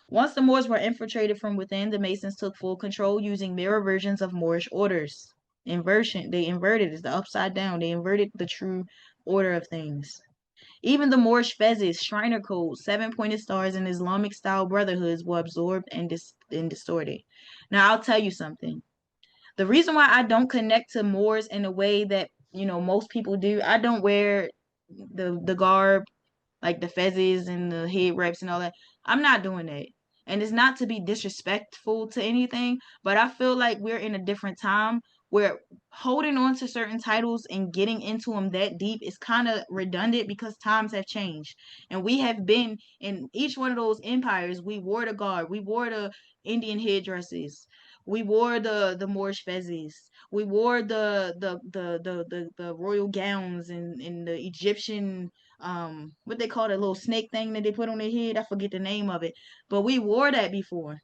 Once the Moors were infiltrated from within, the Masons took full control using mirror versions of Moorish orders. Inversion, they inverted, it's the upside down. They inverted the true order of things. Even the Moorish fezes, Shriner codes, seven-pointed stars, and Islamic-style brotherhoods were absorbed and distorted. Now, I'll tell you something. The reason why I don't connect to Moors in a way that, most people do, I don't wear the garb, like the fezzes and the head wraps and all that. I'm not doing that. And it's not to be disrespectful to anything, but I feel like we're in a different time where holding on to certain titles and getting into them that deep is kind of redundant because times have changed. And we have been in each one of those empires. We wore the garb, we wore the Indian headdresses, we wore the Moorish fezzes, we wore the royal gowns and the Egyptian what they call that little snake thing that they put on their head. I forget the name of it, but we wore that before.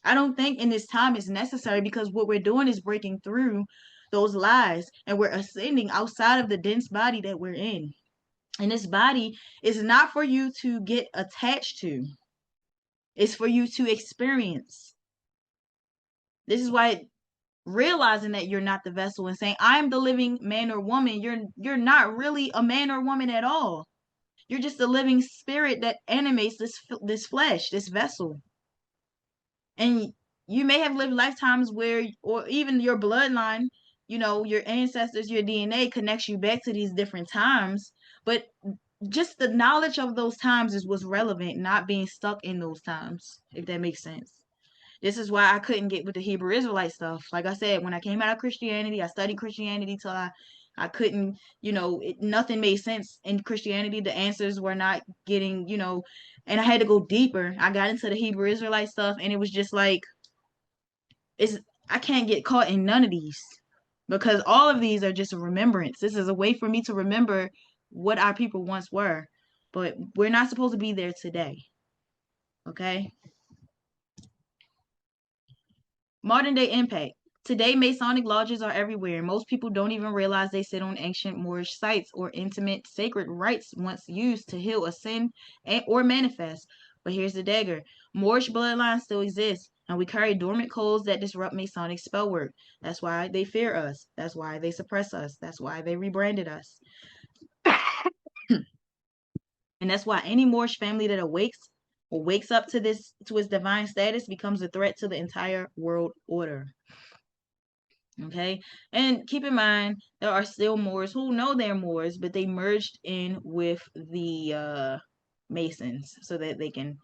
I don't think in this time it's necessary because what we're doing is breaking through those lies and we're ascending outside of the dense body that we're in. And this body is not for you to get attached to, it's for you to experience. This is why realizing that you're not the vessel and saying I'm the living man or woman, you're not really a man or woman at all. You're just a living spirit that animates this flesh, this vessel. And you may have lived lifetimes where, or even your bloodline, your ancestors, your DNA connects you back to these different times. But just the knowledge of those times is what's relevant, not being stuck in those times, if that makes sense. This is why I couldn't get with the Hebrew Israelite stuff. Like I said, when I came out of Christianity, I studied Christianity till I couldn't, nothing made sense in Christianity. The answers were not getting, and I had to go deeper. I got into the Hebrew Israelite stuff, and it was just like, I can't get caught in none of these because all of these are just a remembrance. This is a way for me to remember what our people once were, but we're not supposed to be there today. Okay? Modern day impact. Today, Masonic lodges are everywhere. Most people don't even realize they sit on ancient Moorish sites or intimate sacred rites once used to heal a sin or manifest. But here's the dagger. Moorish bloodlines still exist, and we carry dormant codes that disrupt Masonic spell work. That's why they fear us. That's why they suppress us. That's why they rebranded us. And that's why any Moorish family that awakes or wakes up to its divine status becomes a threat to the entire world order. Okay, and keep in mind there are still Moors who know they're Moors, but they merged in with the Masons so that they can,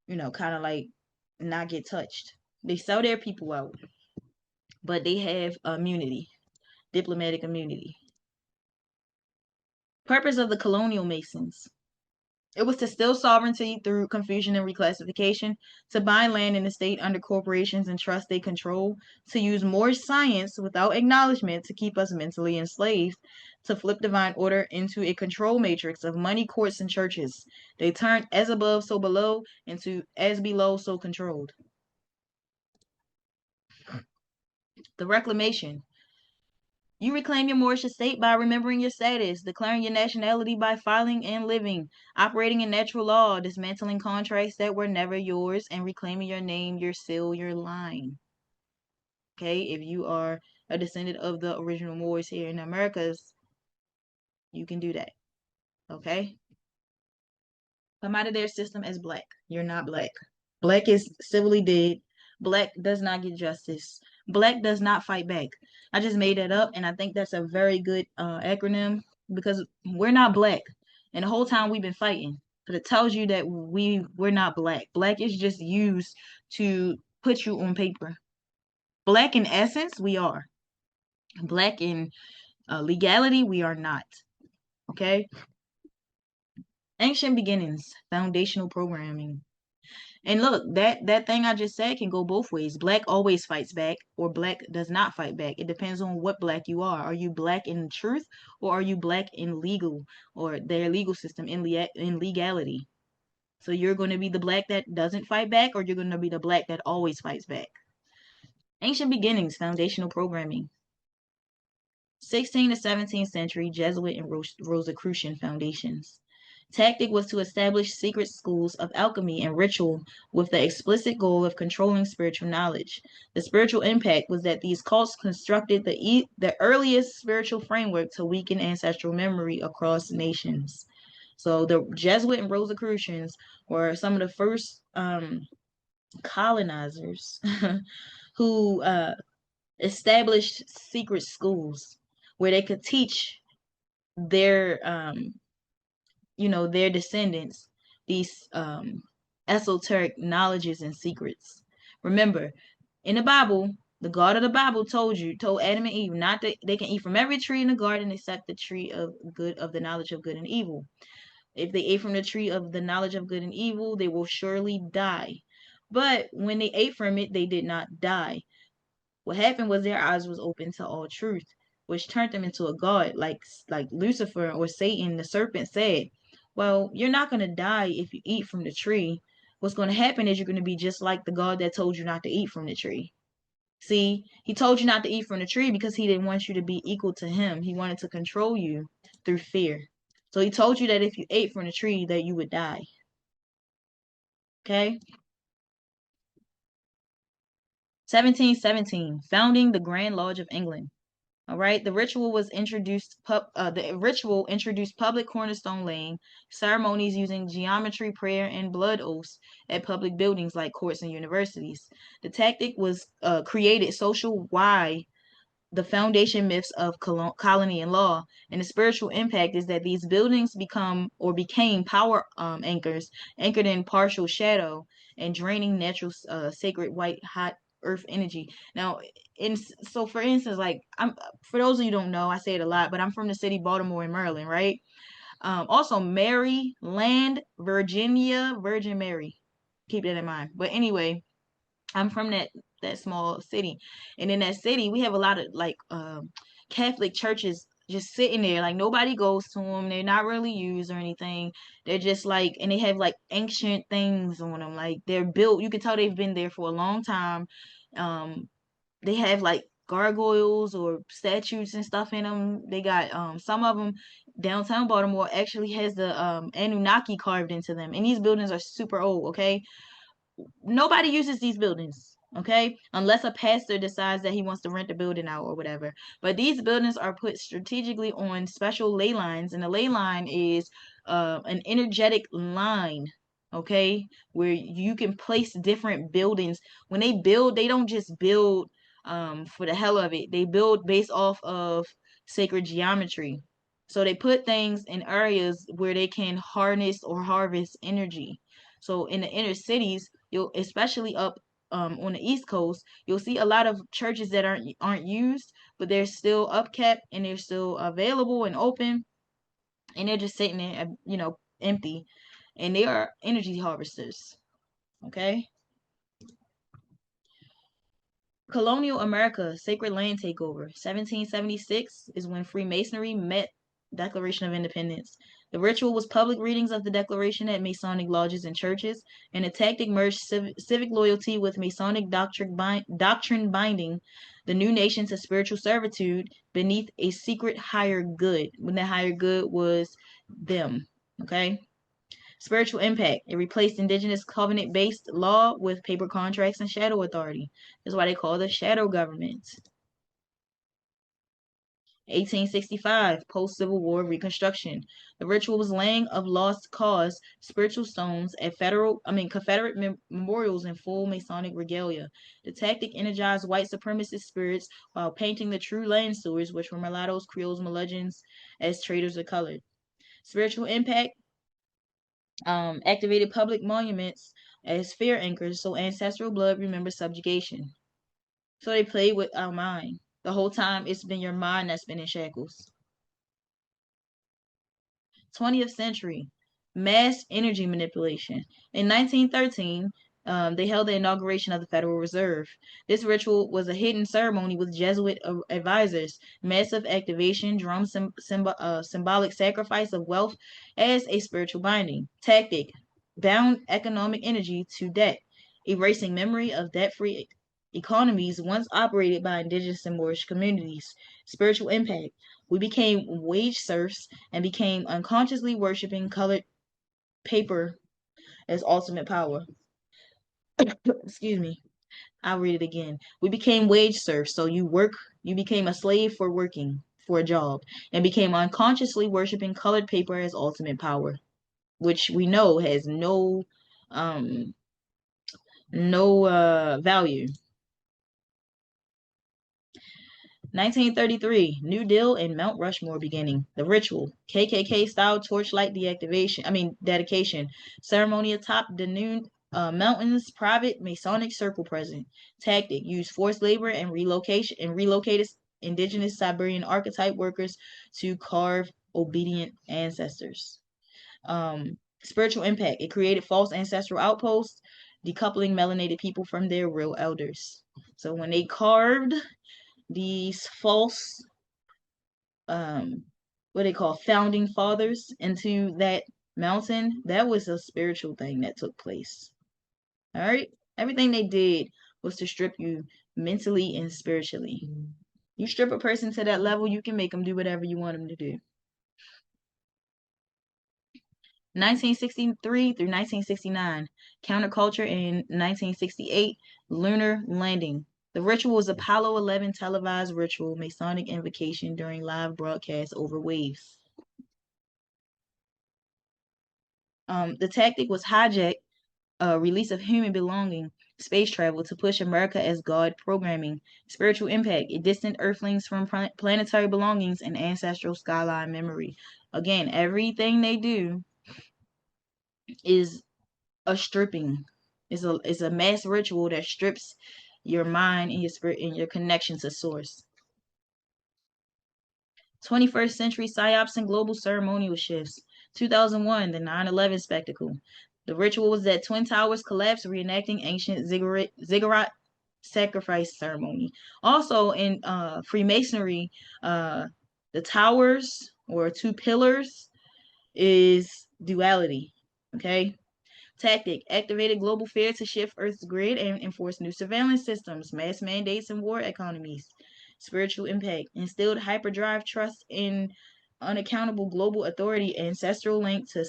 kind of like not get touched. They sell their people out, but they have immunity, diplomatic immunity. Purpose of the colonial Masons. It was to steal sovereignty through confusion and reclassification, to bind land and estate under corporations and trust they control, to use more science without acknowledgement to keep us mentally enslaved, to flip divine order into a control matrix of money, courts, and churches. They turned as above, so below into as below, so controlled. The reclamation. You reclaim your Moorish estate by remembering your status, declaring your nationality by filing and living, operating in natural law, dismantling contracts that were never yours, and reclaiming your name, your seal, your line. Okay, if you are a descendant of the original Moors here in the Americas, you can do that. Okay? Come out of their system as black. You're not black. Black is civilly dead. Black does not get justice. Black does not fight back. I just made that up, and I think that's a very good acronym because we're not black, and the whole time we've been fighting. But it tells you that we're not black. Black is just used to put you on paper. Black in essence, we are. Black in legality, we are not. Okay. Ancient beginnings, foundational programming. And look, that thing I just said can go both ways. Black always fights back, or black does not fight back. It depends on what black you are. Are you black in truth, or are you black in legal, or their legal system in legality? So you're going to be the black that doesn't fight back, or you're going to be the black that always fights back. Ancient beginnings, foundational programming. 16th to 17th century Jesuit and Rosicrucian foundations. Tactic was to establish secret schools of alchemy and ritual with the explicit goal of controlling spiritual knowledge. The spiritual impact was that these cults constructed the earliest spiritual framework to weaken ancestral memory across nations. So the Jesuit and Rosicrucians were some of the first colonizers who established secret schools where they could teach their their descendants these esoteric knowledges and secrets. Remember, in the Bible, the God of the Bible told Adam and Eve not that they can eat from every tree in the garden except the tree of the knowledge of good and evil. If they ate from the tree of the knowledge of good and evil, they will surely die. But when they ate from it, they did not die. What happened was their eyes was open to all truth, which turned them into a god, like Lucifer or Satan, the serpent said. Well, you're not going to die if you eat from the tree. What's going to happen is you're going to be just like the God that told you not to eat from the tree. See, he told you not to eat from the tree because he didn't want you to be equal to him. He wanted to control you through fear. So he told you that if you ate from the tree that you would die. Okay? 1717, founding the Grand Lodge of England. All right, the ritual introduced public cornerstone laying, ceremonies using geometry, prayer, and blood oaths at public buildings like courts and universities. The tactic was created social why the foundation myths of colony and law. And the spiritual impact is that these buildings became power anchors, anchored in partial shadow and draining natural sacred white hot earth energy. Now, so for instance, like I'm for those of you who don't know, I say it a lot, but I'm from the city Baltimore in Maryland, right? Also Maryland, Virginia, Virgin Mary. Keep that in mind. But anyway, I'm from that small city, and in that city we have a lot of like Catholic churches just sitting there, like nobody goes to them. They're not really used or anything. They're just like, and they have like ancient things on them. Like they're built. You can tell they've been there for a long time. Um, they have like gargoyles or statues and stuff in them. They got some of them downtown Baltimore actually has the Anunnaki carved into them, and these buildings are super old. Okay, nobody uses these buildings, okay, unless a pastor decides that he wants to rent the building out or whatever. But these buildings are put strategically on special ley lines, and the ley line is an energetic line, okay, where you can place different buildings. When they build, they don't just build for the hell of it. They build based off of sacred geometry. So they put things in areas where they can harness or harvest energy. So in the inner cities, you'll especially up on the East Coast, you'll see a lot of churches that aren't used, but they're still upkept and they're still available and open, and they're just sitting there, empty, and they are energy harvesters. Okay. Colonial America, Sacred Land Takeover. 1776 is when Freemasonry met Declaration of Independence. The ritual was public readings of the Declaration at Masonic lodges and churches, and the tactic merged civic loyalty with Masonic doctrine binding the new nation to spiritual servitude beneath a secret higher good, when the higher good was them. Okay? Spiritual impact. It replaced indigenous covenant-based law with paper contracts and shadow authority. That's why they call it a shadow government. 1865, post-Civil War Reconstruction. The ritual was laying of lost cause spiritual stones at Confederate memorials in full Masonic regalia. The tactic energized white supremacist spirits while painting the true land stewards, which were mulattoes, Creoles, Melungeons, as traitors of color. Spiritual impact. Activated public monuments as fear anchors so ancestral blood remembers subjugation. So they played with our mind. The whole time it's been your mind that's been in shackles. 20th century, mass energy manipulation. In 1913, they held the inauguration of the Federal Reserve. This ritual was a hidden ceremony with Jesuit advisors, massive activation, symbolic sacrifice of wealth as a spiritual binding. Tactic, bound economic energy to debt, erasing memory of debt-free economies once operated by indigenous and Moorish communities. Spiritual impact, we became wage serfs and became unconsciously worshiping colored paper as ultimate power. Excuse me. I'll read it again. We became wage serfs. So you became a slave for working for a job and became unconsciously worshiping colored paper as ultimate power, which we know has um no value. 1933, New Deal and Mount Rushmore beginning. The ritual, KKK style torchlight dedication. Ceremony atop the Noon Mountains, private Masonic circle present. Tactic, use forced labor and relocated indigenous Siberian archetype workers to carve obedient ancestors. Spiritual impact, it created false ancestral outposts, decoupling melanated people from their real elders. So when they carved these false what they call founding fathers into that mountain, that was a spiritual thing that took place. All right, everything they did was to strip you mentally and spiritually. You strip a person to that level, you can make them do whatever you want them to do. 1963 through 1969, counterculture. In 1968, lunar landing. The ritual was Apollo 11 televised ritual, Masonic invocation during live broadcast over waves. The tactic was hijack release of human belonging, space travel to push America as God programming, spiritual impact, distant earthlings from planetary belongings, and ancestral skyline memory. Again, everything they do is a stripping. It's a mass ritual that strips your mind and your spirit and your connection to source. 21st century psyops and global ceremonial shifts. 2001, the 9/11 spectacle. The ritual was that Twin Towers collapsed, reenacting ancient ziggurat sacrifice ceremony. Also in Freemasonry, the towers or two pillars is duality. Okay. Tactic: activated global fear to shift Earth's grid and enforce new surveillance systems, mass mandates, and war economies. Spiritual impact: instilled hyperdrive trust in unaccountable global authority, ancestral link to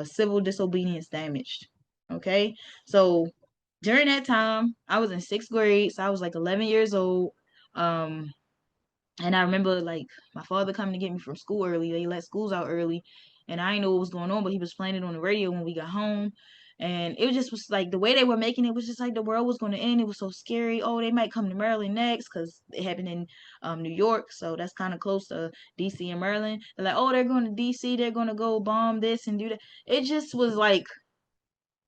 civil disobedience damaged. Okay, so during that time, I was in sixth grade, so I was like 11 years old. And I remember like my father coming to get me from school early. They let schools out early, and I didn't know what was going on, but he was playing it on the radio when we got home. And it just was like the way they were making it was just like the world was going to end. It was so scary. Oh, they might come to Maryland next because it happened in New York, so that's kind of close to DC and Maryland. They're like, oh, they're going to DC. They're going to go bomb this and do that. It just was like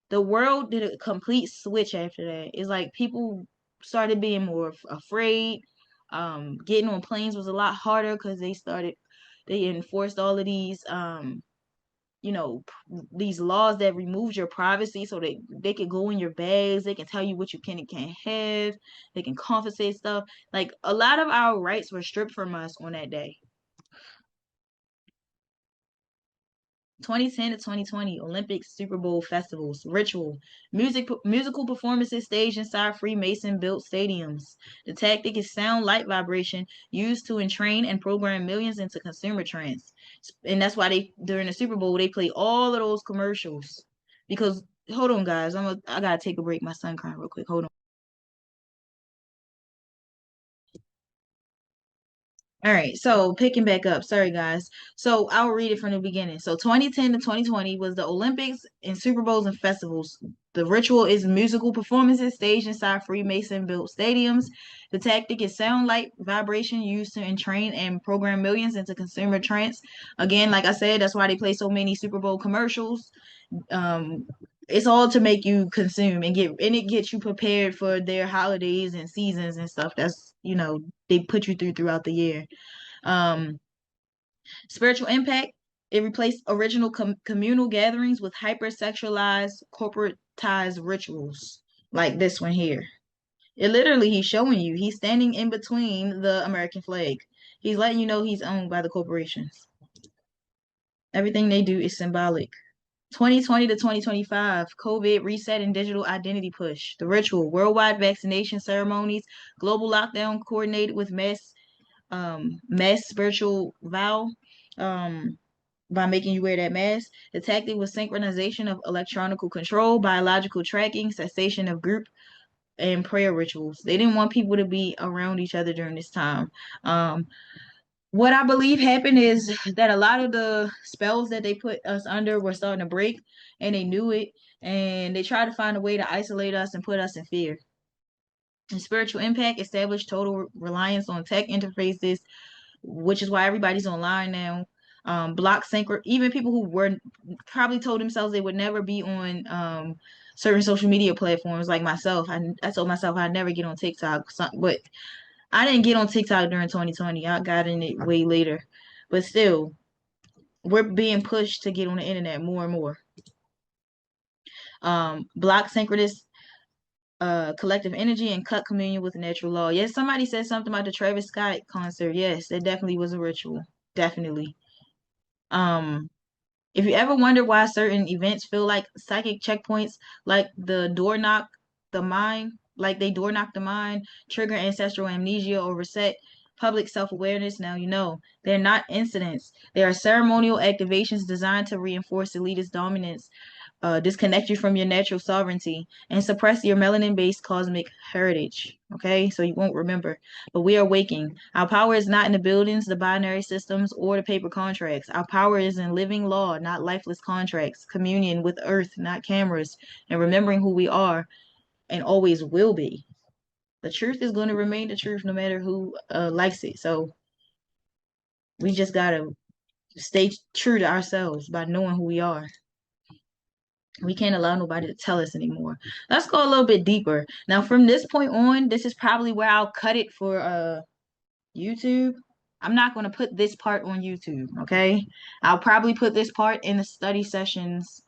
the world did a complete switch after that. It's like people started being more afraid. Getting on planes was a lot harder because they enforced all of these, these laws that removed your privacy, so they could go in your bags. They can tell you what you can and can't have. They can confiscate stuff. Like a lot of our rights were stripped from us on that day. 2010 to 2020 Olympics, Super Bowl festivals, ritual, musical performances staged inside Freemason built stadiums. The tactic is sound light vibration used to entrain and program millions into consumer trance. And that's why they during the Super Bowl they play all of those commercials. Because hold on guys, I gotta take a break. My son crying real quick. Hold on. All right, so picking back up. Sorry, guys. So I'll read it from the beginning. So 2010 to 2020 was the Olympics and Super Bowls and festivals. The ritual is musical performances staged inside Freemason built stadiums. The tactic is sound, light, vibration used to entrain and program millions into consumer trance. Again, like I said, that's why they play so many Super Bowl commercials. Um, it's all to make you consume and it gets you prepared for their holidays and seasons and stuff. That's they put you throughout the year. Um, Spiritual impact: it replaced original communal gatherings with hyper-sexualized, corporatized rituals like this one here. It literally, he's showing you, he's standing in between the American flag. He's letting you know he's owned by the corporations. Everything they do is symbolic. 2020 to 2025, COVID reset and digital identity push. The ritual: worldwide vaccination ceremonies, global lockdown coordinated with mass spiritual vow, by making you wear that mask. The tactic was synchronization of electronical control, biological tracking, cessation of group and prayer rituals. They didn't want people to be around each other during this time. What I believe happened is that a lot of the spells that they put us under were starting to break, and they knew it, and they tried to find a way to isolate us and put us in fear. And spiritual impact: established total reliance on tech interfaces, which is why everybody's online now. Block sync, even people who were probably told themselves they would never be on certain social media platforms, like myself. I told myself I'd never get on TikTok, but I didn't get on TikTok during 2020. I got in it way later. But still, we're being pushed to get on the internet more and more. Block synchronous collective energy and cut communion with natural law. Yes, somebody said something about the Travis Scott concert. Yes, that definitely was a ritual. Definitely. Um, if you ever wonder why certain events feel like psychic checkpoints, like they door knock the mind, trigger ancestral amnesia, or reset public self-awareness, now you know. They're not incidents. They are ceremonial activations designed to reinforce elitist dominance disconnect you from your natural sovereignty, and suppress your melanin-based cosmic heritage. Okay, so you won't remember. But we are waking. Our power is not in the buildings, the binary systems, or the paper contracts. Our power is in living law, not lifeless contracts, communion with earth, not cameras, and remembering who we are and always will be. The truth is going to remain the truth no matter who likes it. So we just got to stay true to ourselves by knowing who we are. We can't allow nobody to tell us anymore. Let's go a little bit deeper. Now, from this point on, this is probably where I'll cut it for YouTube. I'm not going to put this part on YouTube, okay? I'll probably put this part in the study sessions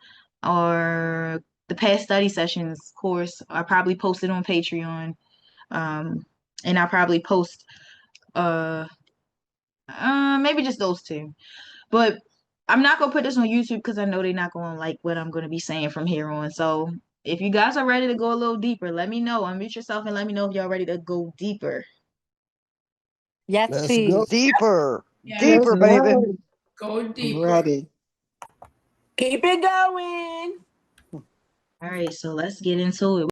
or the past study sessions course. I'll probably post it on Patreon. And I'll probably post maybe just those two. But I'm not gonna put this on YouTube because I know they're not gonna like what I'm gonna be saying from here on. So if you guys are ready to go a little deeper, let me know. Unmute yourself and let me know if y'all ready to go deeper. Yes, Let's please. go deeper. Yeah. Deeper, baby. Go I'm deeper. ready. Keep it going. All right, so let's get into it.